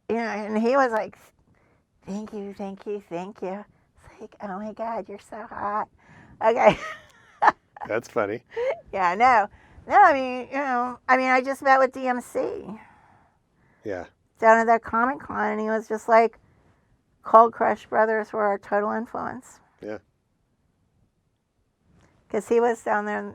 you know, and he was like, thank you, thank you, thank you. It's like, oh my God, you're so hot. Okay. That's funny. Yeah, no, I mean, you know, I just met with DMC Yeah. down at that Comic Con, and he was just like, Cold Crush Brothers were our total influence. Yeah. Because he was down there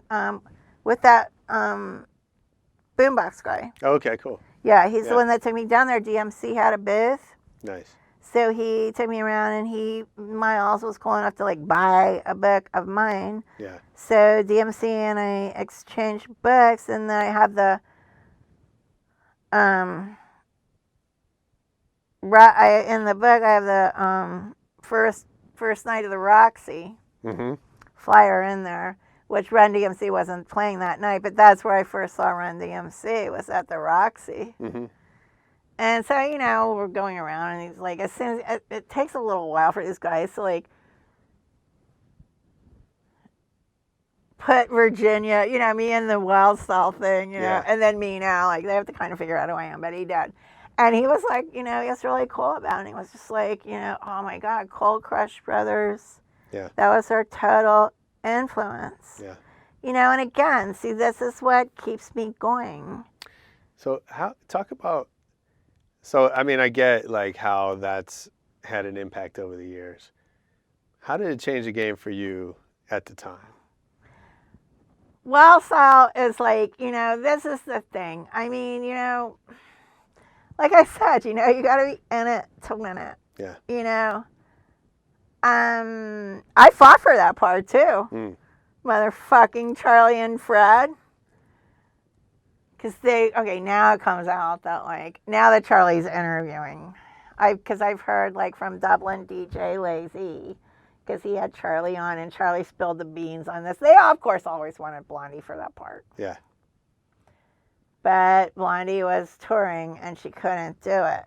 with that boombox guy. Okay, cool. Yeah, he's Yeah. the one that took me down there. DMC had a booth. Nice. So he took me around, and Miles was cool enough to like buy a book of mine. Yeah. So DMC and I exchanged books, and then I have the in the book I have the first night of the Roxy flyer in there, which Run DMC wasn't playing that night, but that's where I first saw Run DMC, was at the Roxy. And so, we're going around, and he's like, as soon as it takes a little while for these guys to like put Virginia, me in the wild style thing, Yeah. and then me now, like they have to kind of figure out who I am, but he did. And he was like, he was really cool about it. He was just like, oh my God, Cold Crush Brothers. Yeah. That was our total influence. Yeah. And again, see, this is what keeps me going. So I get like how that's had an impact over the years. How did it change the game for you at the time? Well, Sal, is like, this is the thing. I mean, like I said, you got to be in it to win it. Yeah. I fought for that part too. Motherfucking Charlie and Fred. Because now it comes out that like, now that Charlie's interviewing, because I've heard like from Dublin DJ Lazy, because he had Charlie on, and Charlie spilled the beans on this. They, of course, always wanted Blondie for that part. Yeah. But Blondie was touring, and she couldn't do it.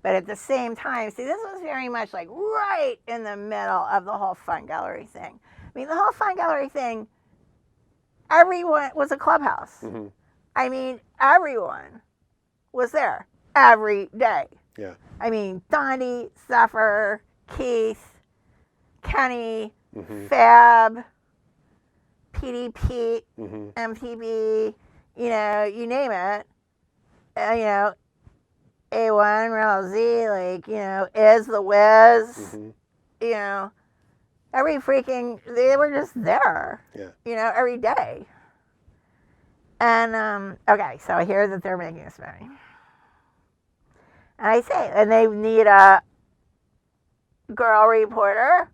But at the same time, see, this was very much like right in the middle of the whole Fun Gallery thing. I mean, the whole Fun Gallery thing, everyone was a clubhouse. I mean, everyone was there every day. Yeah. I mean, Dondi, Zephyr, Keith, Kenny, Fab, PDP, MTV, you name it. A1, Rammellzee, Is the Wiz, every freaking, they were just there, every day. And, okay, so I hear that they're making this movie. And I say, and they need a girl reporter.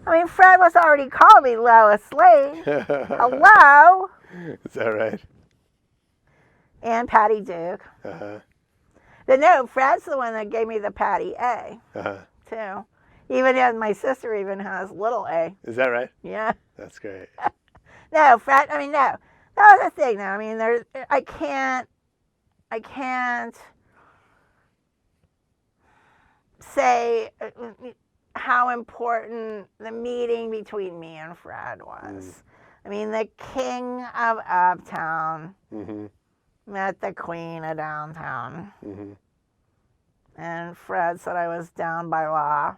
I mean, Fred was already calling me Lois Lane. Hello? Is that right? And Patty Duke. But no, Fred's the one that gave me the Patty A, too. Even my sister even has little A. Is that right? Yeah. That's great. No, Fred, I mean, no. That was the thing now. I mean, I can't say how important the meeting between me and Fred was. I mean, the king of Uptown met the queen of downtown. And Fred said I was down by law.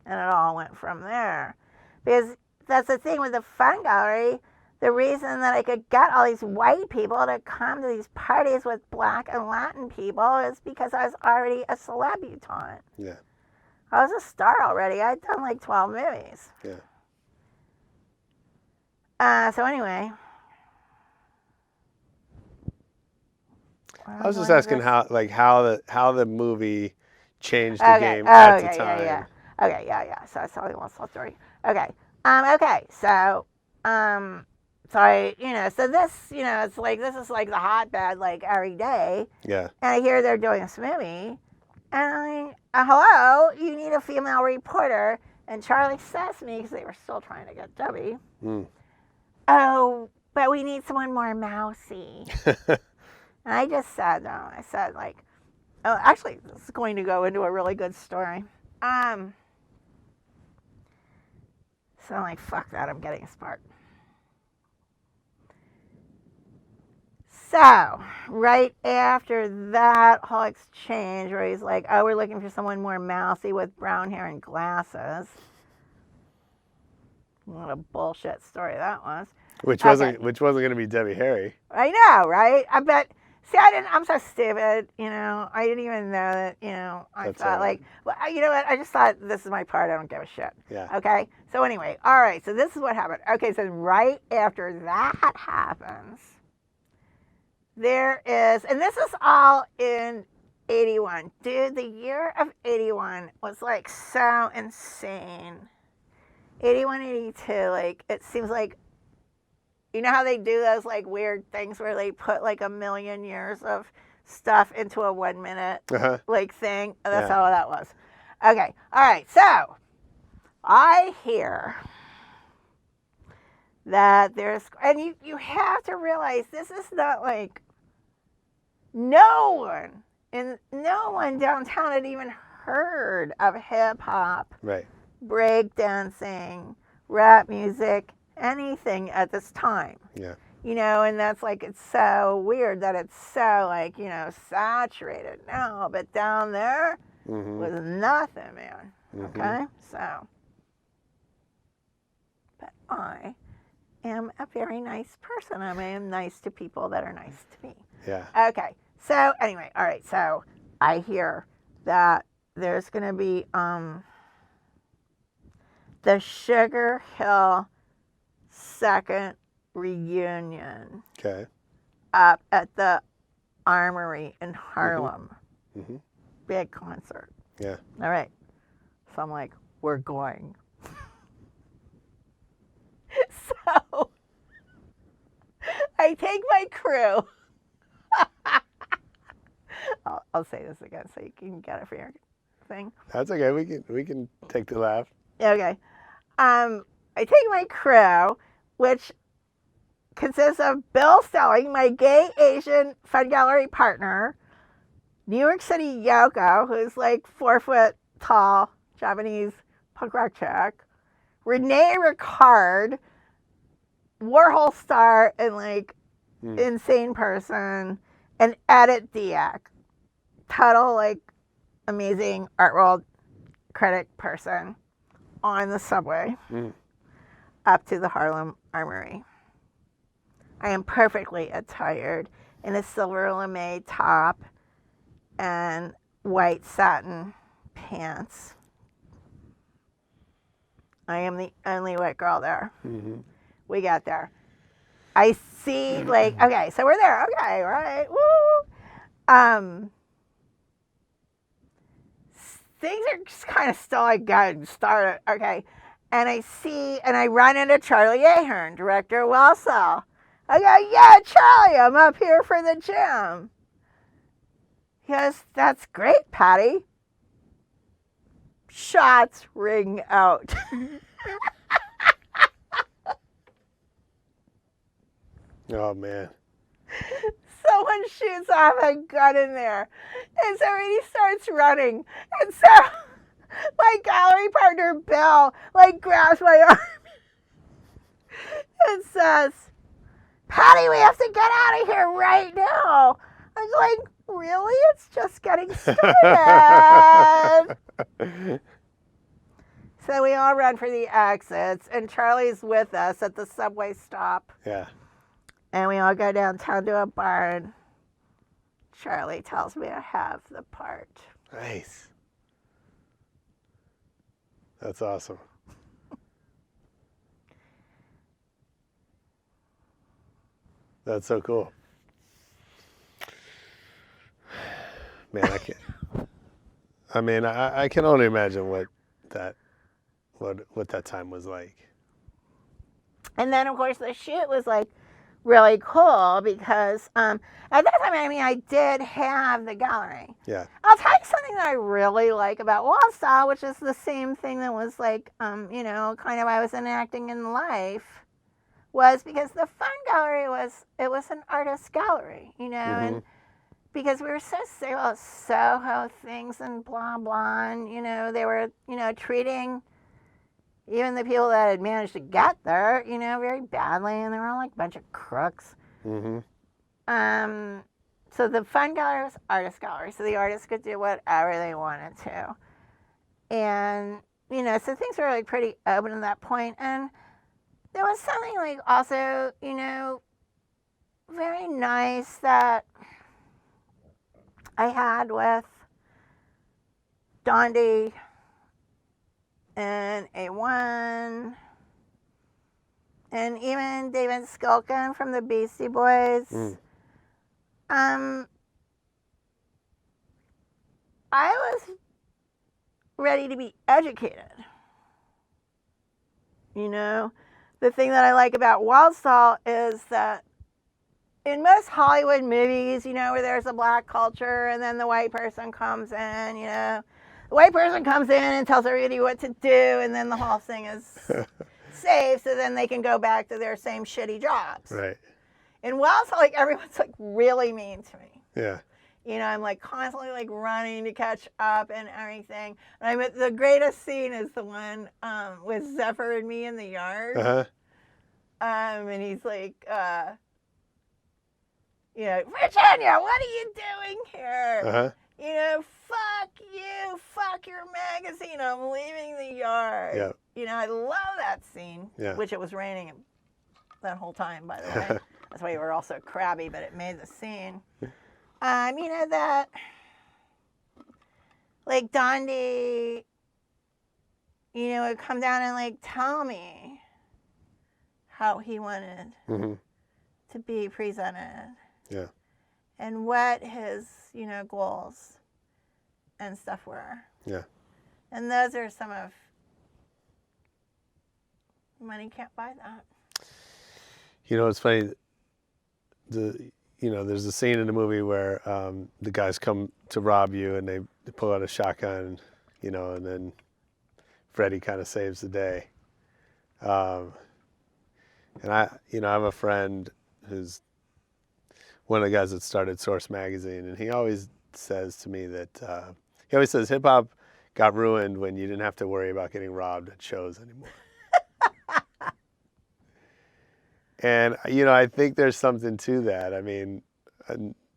And it all went from there. Because that's the thing with the Fun Gallery. The reason that I could get all these white people to come to these parties with black and Latin people is because I was already a celebutante. Yeah. I was a star already. I'd done like 12 movies. Yeah. So anyway. I was just asking how the movie changed the game at the time. Yeah. Okay, yeah. So I saw the last story. Okay. Okay. So, so I, so this, it's like, this is like the hotbed, like every day. Yeah. And I hear they're doing this movie. And hello, you need a female reporter. And Charlie says to me, because they were still trying to get Debbie, oh, but we need someone more mousy. And I just said, no, I said like, oh, actually, this is going to go into a really good story. So I'm like, fuck that, I'm getting a spark. So, right after that whole exchange where he's like, oh, we're looking for someone more mousy with brown hair and glasses. What a bullshit story that was. Which wasn't going to be Debbie Harry. I know, right? I bet. See, I'm so stupid, you know. I didn't even know that, you know. I That's thought, all right. like, well, you know what? I just thought, this is my part. I don't give a shit. Yeah. Okay? So, anyway, all right. So, this is what happened. Okay, so right after that happens, there is, and this is all in 81. Dude, the year of 81 was, like, so insane. 81, 82, like, it seems like, you know how they do those like weird things where they put like a million years of stuff into a 1 minute like thing? That's how that was. Okay. All right. So I hear that there's, and you have to realize this is not like no one downtown had even heard of hip hop, Right. break dancing, rap music, anything at this time. Yeah. You know, and that's like, it's so weird that it's so like, you know, saturated now, but down there was nothing, man. Okay? So, but I am a very nice person. I am nice to people that are nice to me. Yeah. Okay. So, anyway, all right. So, I hear that there's going to be the Sugar Hill second reunion Okay. up at the Armory in Harlem. Big concert. Yeah. All right. So I'm like, we're going. So I take my crew. I'll say this again so you can get it for your thing. That's okay. We can take the laugh. Okay. I take my crew, which consists of Bill Stelling, my gay Asian fun gallery partner, New York City Yoko, who's like 4 foot tall Japanese punk rock chick, Renee Ricard, Warhol star and like insane person, and Edit Diak, total like amazing art world critic person, on the subway up to the Harlem Armory. I am perfectly attired in a silver lame top and white satin pants. I am the only white girl there. We got there. I see, like, okay, so we're there. Okay, right. Woo! Things are just kind of still like getting started. Okay. And I run into Charlie Ahern, director of Wellsell. I go, yeah, Charlie, I'm up here for the jam. He goes, that's great, Patti. Shots ring out. Oh man. Someone shoots off a gun in there. And so he starts running. And so my gallery partner, Bill, like grabs my arm and says, Patti, we have to get out of here right now. I'm going, really? It's just getting started. So we all run for the exits, and Charlie's with us at the subway stop. Yeah. And we all go downtown to a bar, and Charlie tells me I have the part. Nice. That's awesome. That's so cool. Man, I can only imagine what that time was like. And then, of course, the shoot was like really cool because at that time, I did have the gallery. Yeah. I'll tell you something that I really like about Wallstyle, which is the same thing that was like, kind of I was enacting in life, was because the fun gallery was an artist gallery, and because we were so sick about Soho things and blah, blah, and, they were, treating even the people that had managed to get there, very badly, and they were all like a bunch of crooks. So the fun gallery was artist gallery, so the artists could do whatever they wanted to. And, so things were like pretty open at that point. And there was something like also, very nice that I had with Dondi and A1 and even David Skulkin from the Beastie Boys. I was ready to be educated. You know, the thing that I like about Wildstyle is that in most Hollywood movies, you know, where there's a black culture and then the white person comes in, you know, the white person comes in and tells everybody what to do, and then the whole thing is safe, so then they can go back to their same shitty jobs. Right. And Wildstyle, like, everyone's like really mean to me. Yeah. You know, I'm like constantly like running to catch up and everything. And the greatest scene is the one with Zephyr and me in the yard. Uh-huh. And he's like, you know, Virginia, what are you doing here? Uh-huh. You know, fuck you, fuck your magazine, I'm leaving the yard. Yeah. You know, I love that scene, Yeah. which it was raining that whole time, by the way. That's why we were all so crabby, but it made the scene. You know, that, like, Dondi, you know, would come down and, like, tell me how he wanted to be presented. Yeah. And what his, you know, goals and stuff were. Yeah. And those are some of, money can't buy that. You know, it's funny, there's a scene in the movie where the guys come to rob you and they pull out a shotgun, you know, and then Freddie kind of saves the day. And I have a friend who's one of the guys that started Source Magazine, and he always says to me that, he always says hip hop got ruined when you didn't have to worry about getting robbed at shows anymore. And, you know, I think there's something to that. I mean,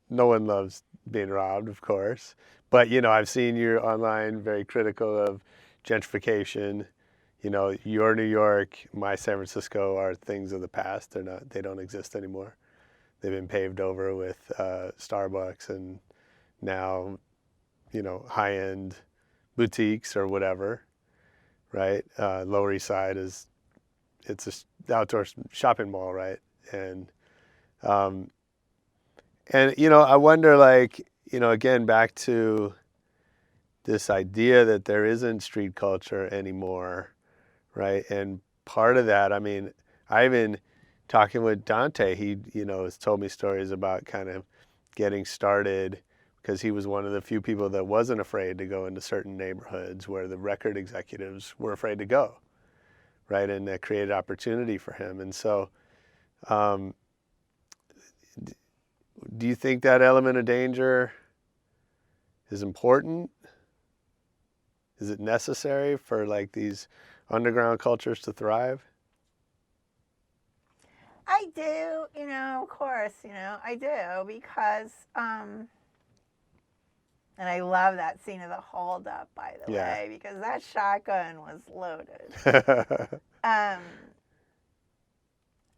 no one loves being robbed, of course. But, you know, I've seen you online very critical of gentrification. You know, your New York, my San Francisco are things of the past. They don't exist anymore. They've been paved over with Starbucks and now, you know, high-end boutiques or whatever, right? Lower East Side it's a outdoor shopping mall, right? And you know, I wonder, like, you know, again, back to this idea that there isn't street culture anymore, right? And part of that, I mean, I've been talking with Dante. He, you know, has told me stories about kind of getting started because he was one of the few people that wasn't afraid to go into certain neighborhoods where the record executives were afraid to go. Right, and that created opportunity for him. And so, do you think that element of danger is important? Is it necessary for, like, these underground cultures to thrive? I do, you know, of course, you know, I do, because, and I love that scene of the holdup, by the way, because that shotgun was loaded. I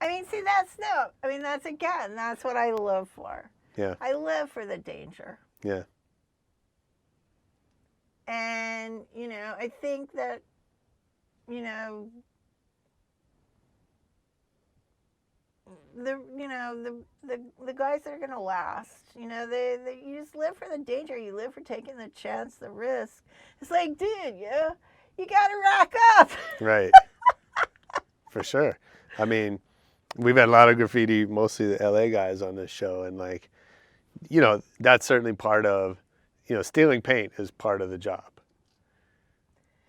mean, see, that's what I live for. Yeah. I live for the danger. Yeah. And, you know, I think that, you know, the guys that are going to last, you know, you just live for the danger. You live for taking the chance, the risk. It's like, dude, you got to rack up. Right. For sure. I mean, we've had a lot of graffiti, mostly the LA guys on this show. And, like, you know, that's certainly part of, you know, stealing paint is part of the job.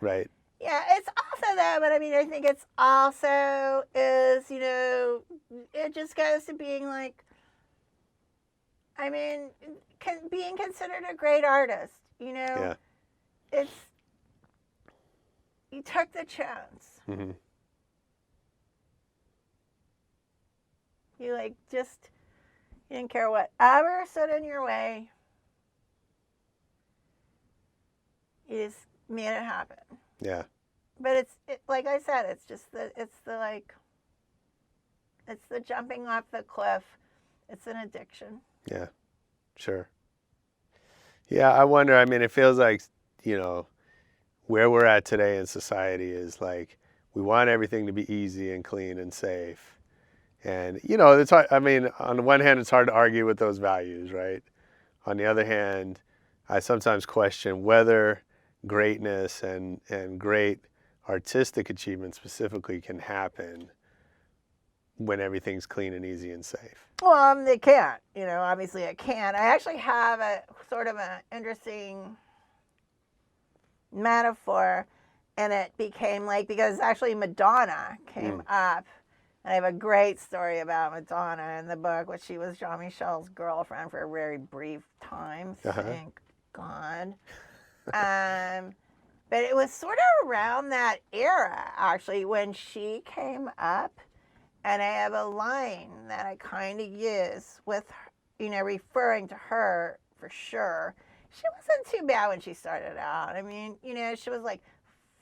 Right. Yeah, it's also that, but I mean, I think it's also is, you know, it just goes to being like, I mean, being considered a great artist, you know, it's, you took the chance. Mm-hmm. You like just, you didn't care whatever stood in your way. You just made it happen. Yeah. But like I said, it's the jumping off the cliff. It's an addiction. Yeah, sure. Yeah, I wonder. I mean, it feels like, where we're at today in society is like we want everything to be easy and clean and safe. And, it's hard. I mean, on the one hand, it's hard to argue with those values, right? On the other hand, I sometimes question whether greatness and great artistic achievement specifically can happen when everything's clean and easy and safe. Well, it can't. Obviously it can't. I actually have a sort of an interesting metaphor, and it became like, because actually Madonna came up, and I have a great story about Madonna in the book, which she was Jean Michel's girlfriend for a very brief time, thank God. But it was sort of around that era, actually, when she came up, and I have a line that I kind of use with, referring to her for sure. She wasn't too bad when she started out. I mean, she was like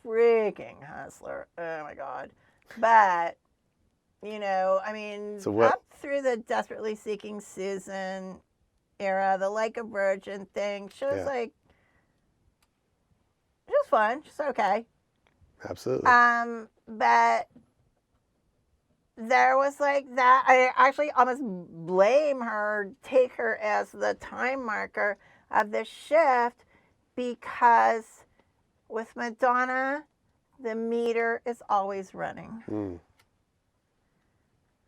freaking hustler. Oh my God. But, up through the Desperately Seeking Susan era, the Like a Virgin thing, she was like, it was fun. She's okay. Absolutely. But there was like that. I actually almost blame her, take her as the time marker of the shift, because with Madonna, the meter is always running.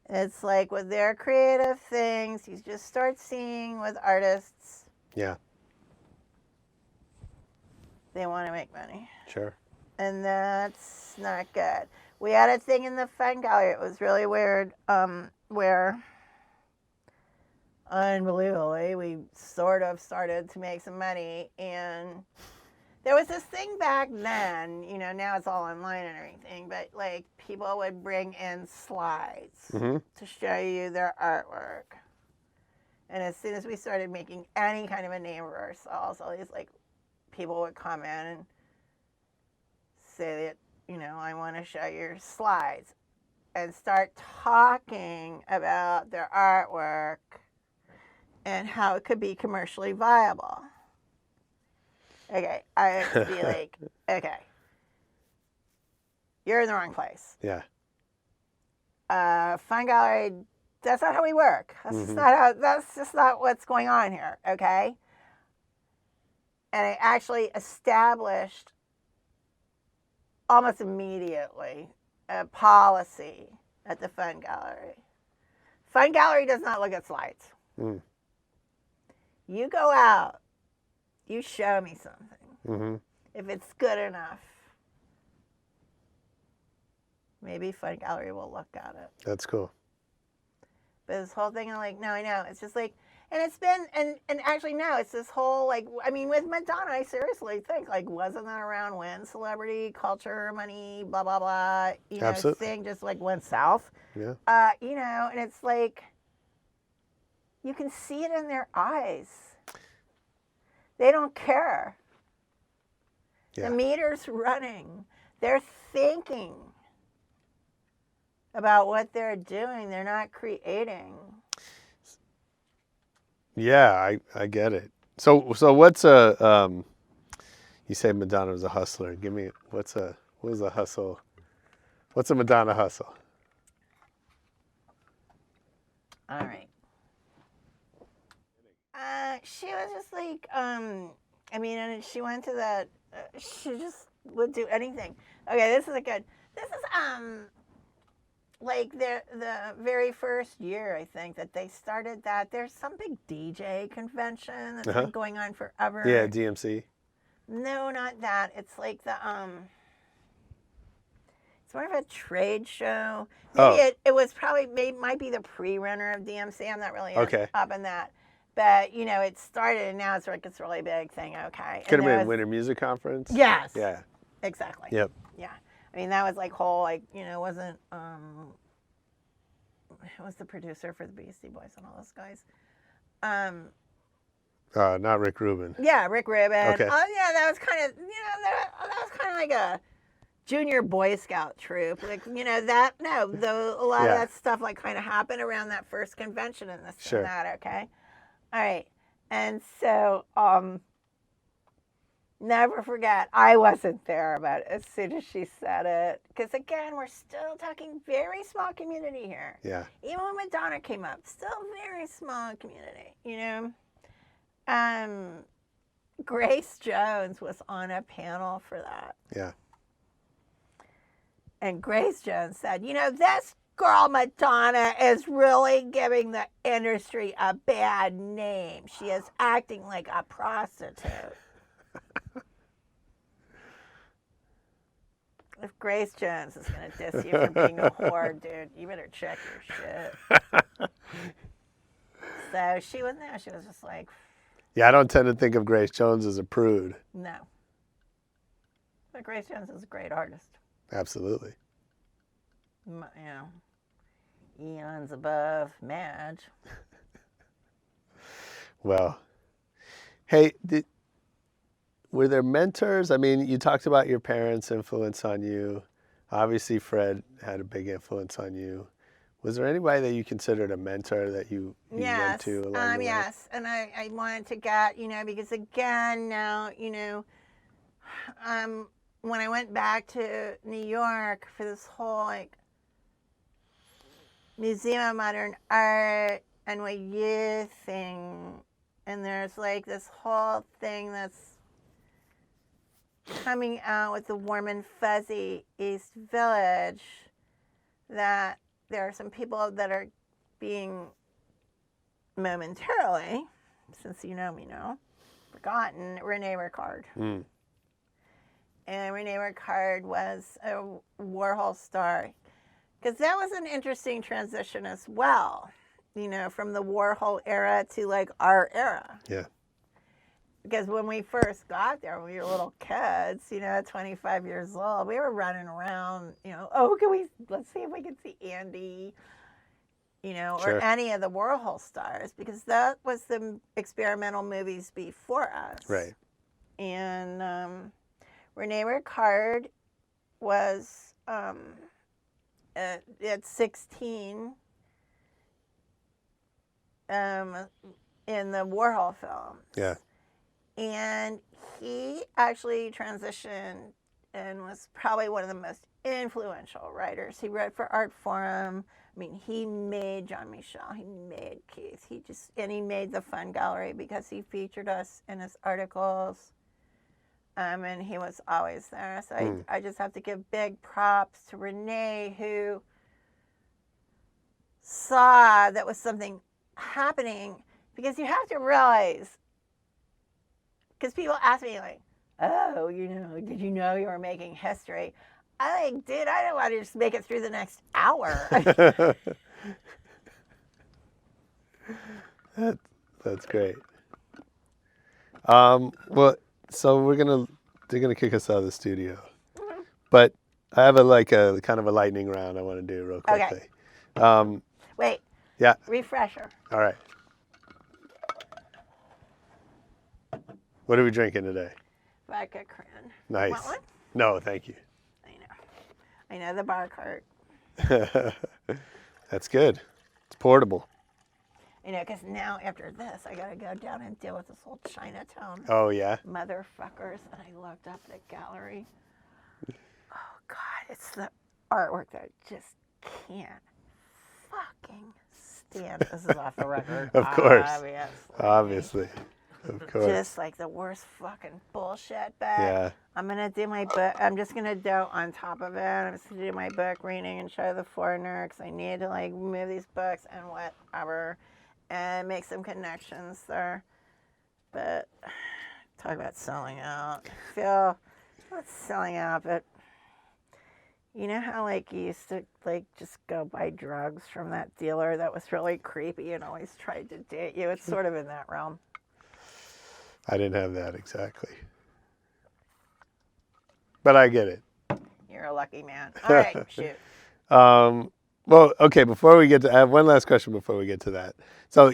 It's like with their creative things, you just start seeing with artists. Yeah. They want to make money. Sure. And that's not good. We had a thing in the Fun Gallery. It was really weird, where unbelievably we sort of started to make some money. And there was this thing back then, now it's all online and everything, but like people would bring in slides to show you their artwork. And as soon as we started making any kind of a name for ourselves, all these like people would come in and say that, I want to show your slides, and start talking about their artwork and how it could be commercially viable. Okay, I would be like, okay, you're in the wrong place. Yeah. Fun Gallery, that's not how we work. That's just not what's going on here, okay? And I actually established almost immediately a policy at the Fun Gallery. Fun Gallery does not look at slides. You go out, you show me something. If it's good enough, maybe Fun Gallery will look at it. That's cool. But this whole thing, I'm like, no, I know. It's just like, and it's been, and actually now it's this whole, like, I mean, with Madonna, I seriously think, like, wasn't that around when celebrity, culture, money, blah, blah, blah, thing just, like, went south? Yeah. And it's like, you can see it in their eyes. They don't care. Yeah. The meter's running. They're thinking about what they're doing. They're not creating. Yeah, I get it. So what's a you say Madonna was a hustler. Give me what was a hustle? What's a Madonna hustle? All right. She was just like and she went to that she just would do anything. Okay, this is like the very first year, I think, that they started that. There's some big DJ convention that's been going on forever. Yeah, DMC. No, not that. It's like the it's more of a trade show. Maybe it was probably might be the pre-runner of DMC. I'm not really up in that. But it started, and now it's like it's a really big thing. Okay. Could have been Winter Music Conference. Yes. Yeah. Exactly. Yep. Yeah. I mean, that was like whole, like, wasn't, who was the producer for the Beastie Boys and all those guys? Not Rick Rubin. Yeah, Rick Rubin. Okay. Oh, yeah, that was kind of, that was kind of like a junior Boy Scout troop. Like, a lot of that stuff, like, kind of happened around that first convention and this and that, okay? All right. And so, Never forget. I wasn't there, but as soon as she said it, because again, we're still talking very small community here. Yeah. Even when Madonna came up, still very small community, Grace Jones was on a panel for that. Yeah. And Grace Jones said, this girl Madonna is really giving the industry a bad name. She is acting like a prostitute. If Grace Jones is going to diss you for being a whore, dude, you better check your shit. So she wasn't there. She was just like, Yeah, I don't tend to think of Grace Jones as a prude. no. But Grace Jones is a great artist. Absolutely. Eons above Madge. Well, hey, were there mentors? I mean, you talked about your parents' influence on you. Obviously, Fred had a big influence on you. Was there anybody that you considered a mentor that you went to along the way? Yes, and I wanted to get, because again, now, when I went back to New York for this whole, Museum of Modern Art NYU thing, and there's, this whole thing that's coming out with the Warm and Fuzzy East Village, that there are some people that are being momentarily, since you know me now, forgotten, Rene Ricard. Mm. And Rene Ricard was a Warhol star. Because that was an interesting transition as well, from the Warhol era to, our era. Yeah. Because when we first got there, we were little kids, 25 years old. We were running around, let's see if we can see Andy, Sure. or any of the Warhol stars, because that was the experimental movies before us. Right. And Rene Ricard was at 16 in the Warhol films. Yeah. And he actually transitioned and was probably one of the most influential writers. He wrote for Art Forum. I mean, he made Jean Michel. He made Keith. He made the Fun Gallery because he featured us in his articles. And he was always there. So I just have to give big props to Rene, who saw that was something happening. Because you have to realize, because people ask me, oh, did you know you were making history? Dude, I don't want to just make it through the next hour. That's great. Well, so they're gonna kick us out of the studio, but I have a kind of a lightning round I want to do real quickly. Okay. Wait. Yeah. Refresher. All right. What are we drinking today? Vodka Cran. Nice. Want one? No, thank you. I know the bar cart. That's good. It's portable. Because now after this, I got to go down and deal with this whole Chinatown. Oh, yeah? Motherfuckers. And I looked up the gallery. Oh, God. It's the artwork that I just can't fucking stand. This is off the record. Of course. Obviously. Of course. Just the worst fucking bullshit, but Yeah. I'm going to do my book. I'm just going to do on top of it. I'm just going to do my book reading and show the foreigner because I need to move these books and whatever and make some connections there. But talk about selling out. I feel not selling out, but you know how you used to just go buy drugs from that dealer that was really creepy and always tried to date you? It's sort of in that realm. I didn't have that exactly. But I get it. You're a lucky man. All right, shoot. Well, okay, I have one last question before we get to that. So,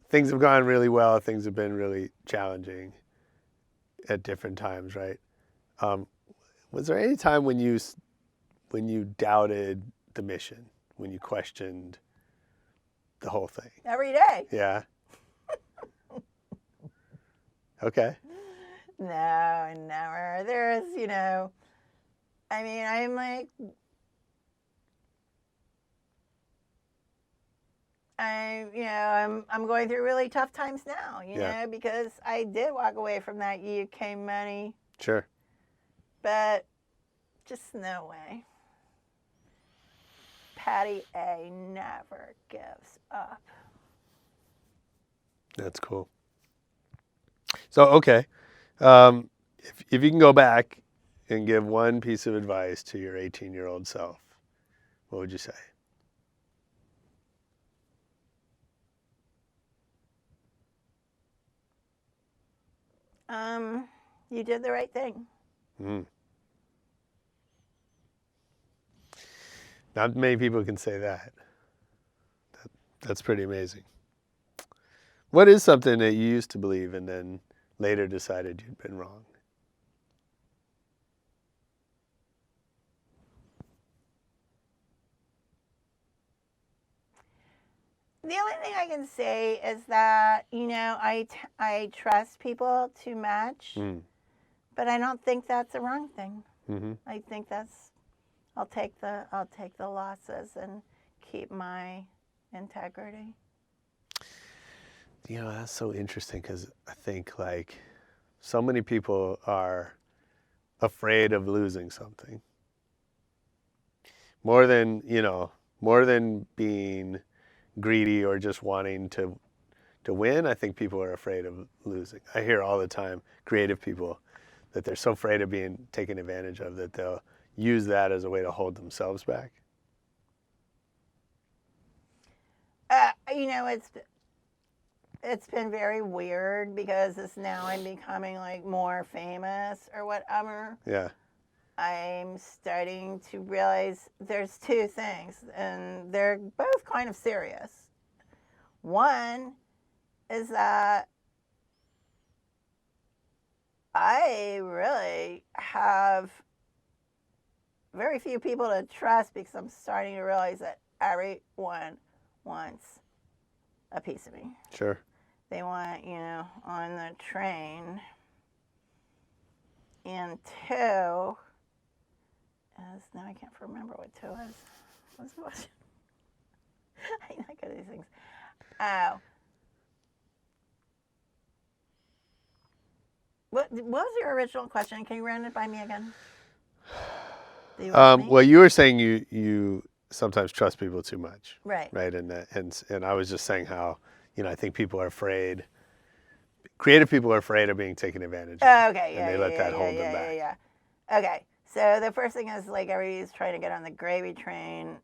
things have gone really well. Things have been really challenging at different times, right? Was there any time when you doubted the mission, when you questioned the whole thing? Every day. Yeah. Okay. No, never. There's, I mean, I'm like, I'm going through really tough times now, because I did walk away from that UK money, Sure. but just no way. Patti A never gives up. That's cool. So, okay. If you can go back and give one piece of advice to your 18-year-old self, what would you say? You did the right thing. Not many people can say that. That's pretty amazing. What is something that you used to believe and then later decided you'd been wrong? The only thing I can say is that, I trust people too much, but I don't think that's a wrong thing. Mm-hmm. I think I'll take the losses and keep my integrity. That's so interesting because I think like so many people are afraid of losing something. More than being greedy or just wanting to win, I think people are afraid of losing. I hear all the time creative people that they're so afraid of being taken advantage of that they'll use that as a way to hold themselves back. It's been very weird because now I'm becoming like more famous or whatever. Yeah. I'm starting to realize there's two things, and they're both kind of serious. One is that I really have very few people to trust because I'm starting to realize that everyone wants a piece of me. Sure. They want, on the train. And two is, now I can't remember what two is. What's the question? I'm not good at these things. Oh. What was your original question? Can you run it by me again? Well, you were saying you sometimes trust people too much. Right. Right. And I was just saying how, I think people are afraid. Creative people are afraid of being taken advantage of. Oh, okay. And they let that hold them back. Yeah. Okay. So the first thing is like everybody's trying to get on the gravy train.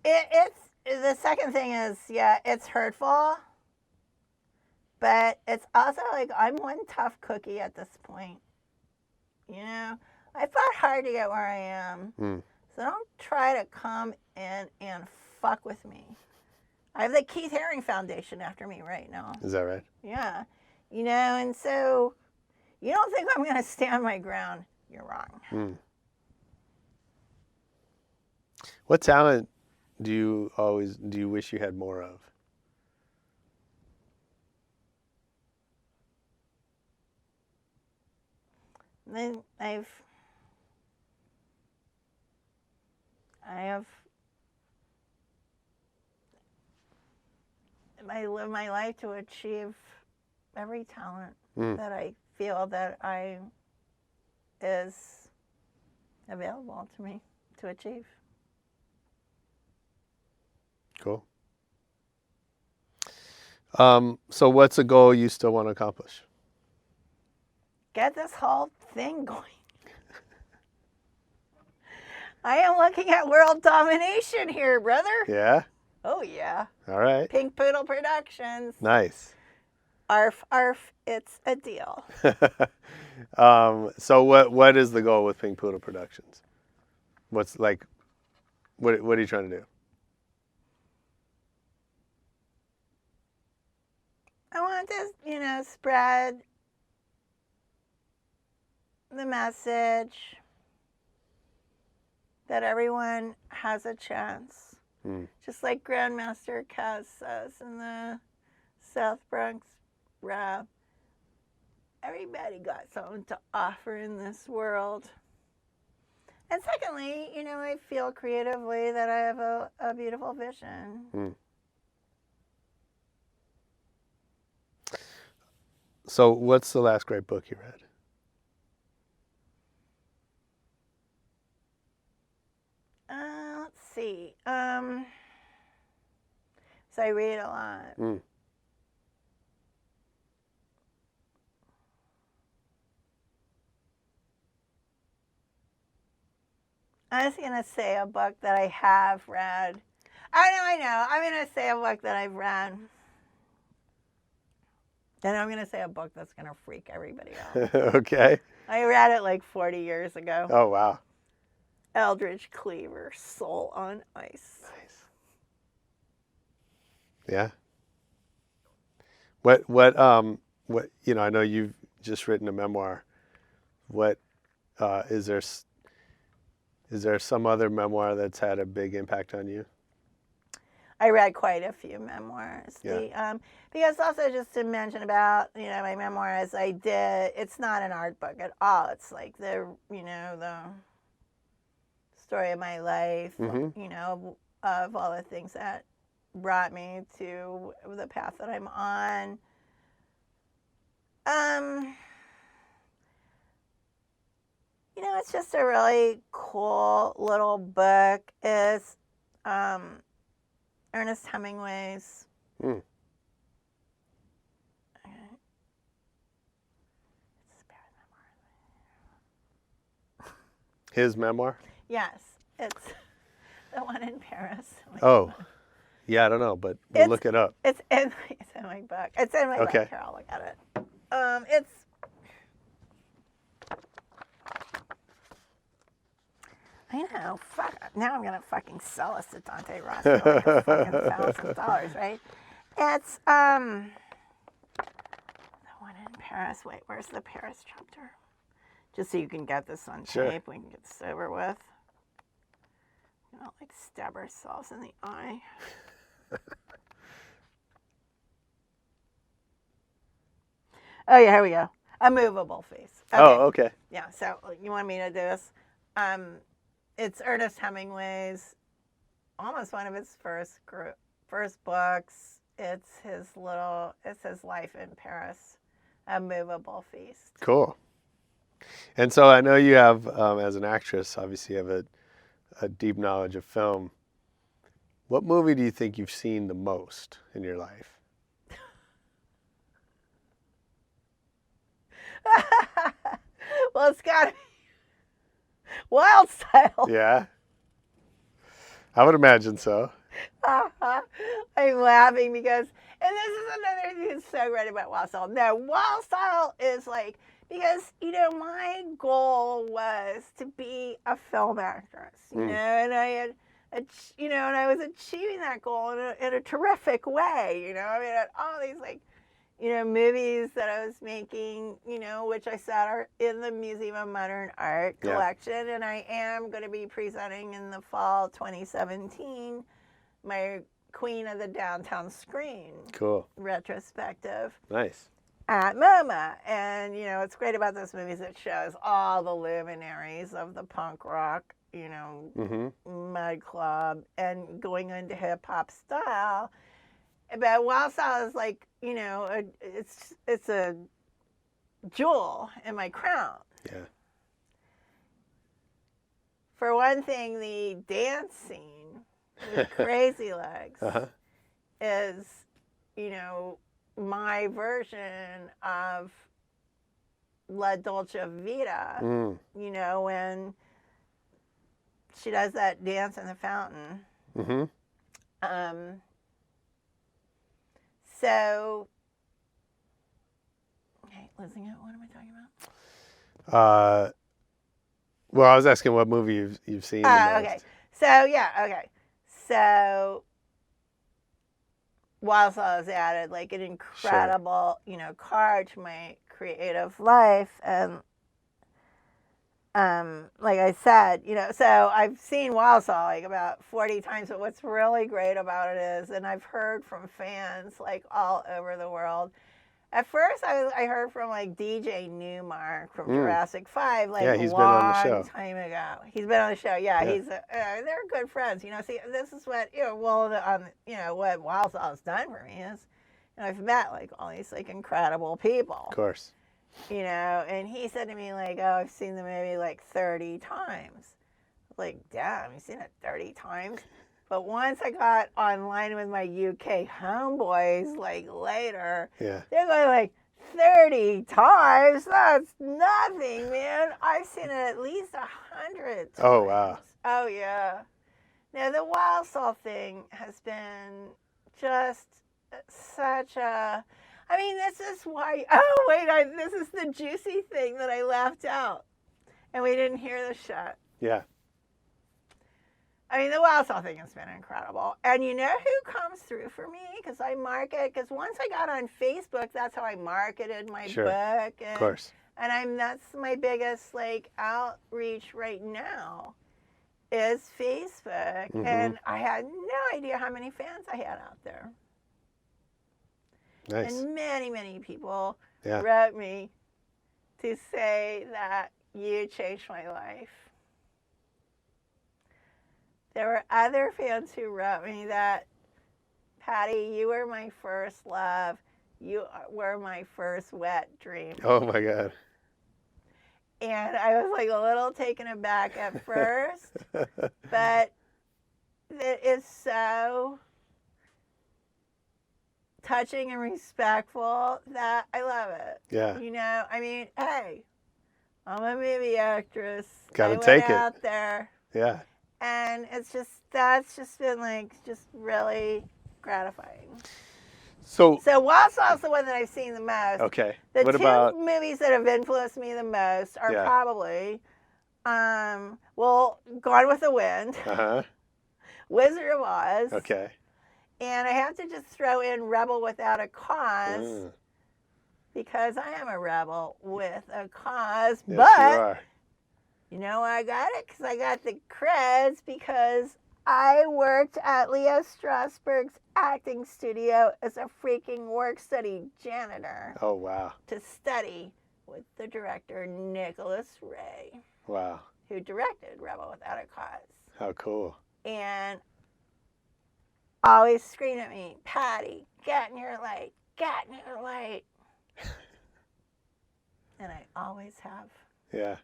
It's the second thing is, it's hurtful, but it's also like I'm one tough cookie at this point. I fought hard to get where I am, so don't try to come in and fuck with me. I have the Keith Haring Foundation after me right now. Is that right? Yeah. And so you don't think I'm going to stand my ground. You're wrong. What talent do you wish you had more of? Then I live my life to achieve every talent that I feel that is available to me to achieve. Cool. So what's a goal you still want to accomplish? Get this whole thing going. I am looking at world domination here, brother. Yeah? Oh, yeah. All right. Pink Poodle Productions. Nice. Arf, arf, it's a deal. So what is the goal with Pink Poodle Productions? What are you trying to do? I want to, spread the message that everyone has a chance. Mm. Just like Grandmaster Caz says in the South Bronx rap, everybody got something to offer in this world. And secondly, I feel creatively that I have a beautiful vision. Mm. So what's the last great book you read? Let's see. So I read a lot. Mm. I was going to say a book that I have read. I know. I'm going to say a book that I've read. Then I'm going to say a book that's going to freak everybody out. Okay. I read it like 40 years ago. Oh, wow. Eldridge Cleaver, Soul on Ice. Nice. Yeah. What I know you've just written a memoir. What is there some other memoir that's had a big impact on you? I read quite a few memoirs. Yeah. Because also just to mention about, my memoirs I did, it's not an art book at all. It's like the story of my life, of all the things that brought me to the path that I'm on. It's just a really cool little book. It's Ernest Hemingway's. Mm. Okay. His memoir? Yes, it's the one in Paris. Oh, yeah, I don't know, but we'll look it up. It's in my book. It's in my book. Here, I'll look at it. I know. Fuck. Now I'm gonna fucking sell us to Dante Ross for like $1,000, right? It's the one in Paris. Wait, where's the Paris chapter? Just so you can get this on tape, we can get this over with. We don't like stab ourselves in the eye. Oh yeah, here we go. A movable face. Okay. Oh, okay. Yeah. So you want me to do this? It's Ernest Hemingway's, almost one of his first books. It's his life in Paris, A Movable Feast. Cool. And so I know you have, as an actress, obviously you have a deep knowledge of film. What movie do you think you've seen the most in your life? Well, it's got to be Wild Style. Yeah. I would imagine so. I'm laughing because, and this is another thing that's so great about Wild Style. No, Wild Style is like, because, my goal was to be a film actress, and I had, and I was achieving that goal in a terrific way, I mean, at all these, like, movies that I was making, which I said are in the Museum of Modern Art collection, and I am going to be presenting in the fall 2017 my Queen of the Downtown Screen retrospective. Nice. At MoMA. And, what's great about this movie is it shows all the luminaries of the punk rock, mud club, and going into hip hop style. But Wild Style is like, it's a jewel in my crown. Yeah. For one thing, the dance scene with Crazy Legs is, my version of La Dolce Vita, when she does that dance in the fountain. So, okay, losing it. What am I talking about? Well, I was asking what movie you've seen the most. Okay. So, Wild Style has added like an incredible, card to my creative life, and like I said, so I've seen Walsall like about 40 times, but what's really great about it is, and I've heard from fans like all over the world. At first, I heard from like DJ Newmark from Jurassic 5, like yeah, he's been on the show. Time ago. He's been on the show. Yeah. They're good friends. See, this is what what Walsall's done for me is, I've met like all these like incredible people. Of course. And he said to me like, oh, I've seen the movie like 30 times. Like, damn, you've seen it 30 times? But once I got online with my UK homeboys, like later, they're going like 30 times. That's nothing, man. I've seen it at least 100 times. Oh, wow. Oh, yeah. Now, the Walsall thing has been just such a... I mean, this is why... Oh, wait, this is the juicy thing that I left out. And we didn't hear the shit. Yeah. I mean, the Walsall thing has been incredible. And you know who comes through for me? Because I market... Because once I got on Facebook, that's how I marketed my book. And, of course. And that's my biggest, like, outreach right now is Facebook. Mm-hmm. And I had no idea how many fans I had out there. Nice. And many, many people wrote me to say that you changed my life. There were other fans who wrote me that, Patti, you were my first love. You were my first wet dream. Oh, my God. And I was like a little taken aback at first, but it is so touching and respectful that I love it. Yeah. I mean, hey, I'm a movie actress. Gotta take it. Out there. Yeah. And that's just been like, just really gratifying. So Walsall's the one that I've seen the most. Okay. The two movies that have influenced me the most are probably, Gone with the Wind, Wizard of Oz. Okay. And I have to just throw in Rebel Without a Cause because I am a rebel with a cause. Yes, but you are. You know why I got it? Because I got the creds because I worked at Leo Strasberg's acting studio as a freaking work-study janitor. Oh, wow. To study with the director Nicholas Ray. Wow. Who directed Rebel Without a Cause. How cool. And always screamed at me, Patti, get in your light, get in your light. And I always have. Yeah.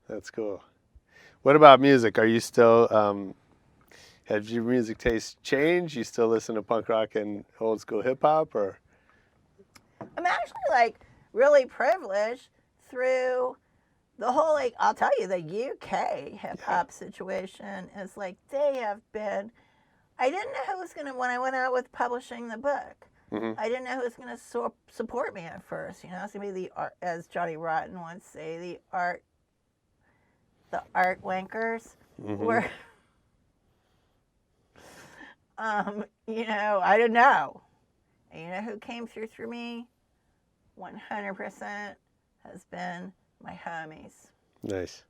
That's cool. What about music? Are you still, have your music taste changed? You still listen to punk rock and old school hip hop, or? I'm actually like really privileged through the whole, like, I'll tell you, the UK hip hop situation is like, they have been, I didn't know who was going to, when I went out with publishing the book, I didn't know who was going to support me at first. It's going to be the art, as Johnny Rotten once say, the art wankers were, I don't know. And you know who came through for me? 100% has been my homies. Nice.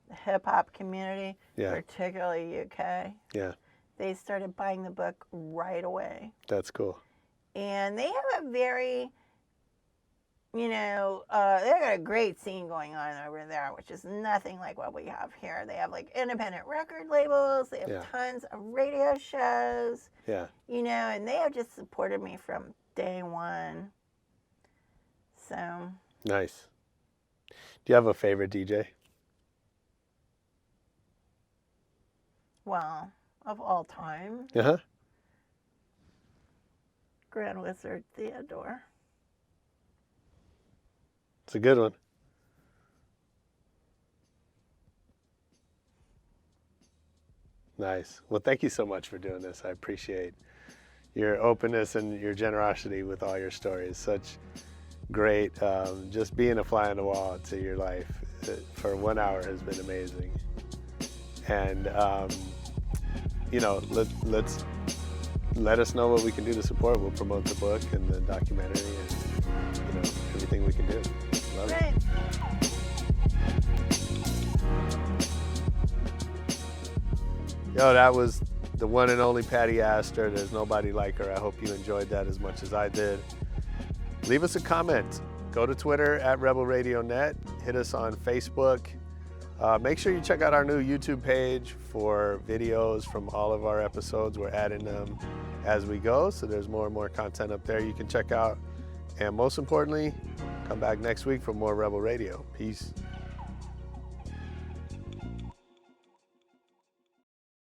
The hip hop community, Yeah. particularly UK. Yeah. They started buying the book right away. That's cool. And they have a very, they've got a great scene going on over there, which is nothing like what we have here. They have like independent record labels. They have tons of radio shows. Yeah. And they have just supported me from day one. So. Nice. Do you have a favorite DJ? Well, of all time. Uh-huh. Grand Wizard Theodore. It's a good one. Nice. Well, thank you so much for doing this. I appreciate your openness and your generosity with all your stories. Such great, just being a fly on the wall to your life for 1 hour has been amazing. And, let us know what we can do to support. We'll promote the book and the documentary and, everything we can do. Love it. Yo, that was the one and only Patti Astor. There's nobody like her. I hope you enjoyed that as much as I did. Leave us a comment. Go to Twitter at @RebelRadioNet. Hit us on Facebook. Make sure you check out our new YouTube page for videos from all of our episodes. We're adding them as we go, so there's more and more content up there you can check out. And most importantly, come back next week for more Rebel Radio. Peace.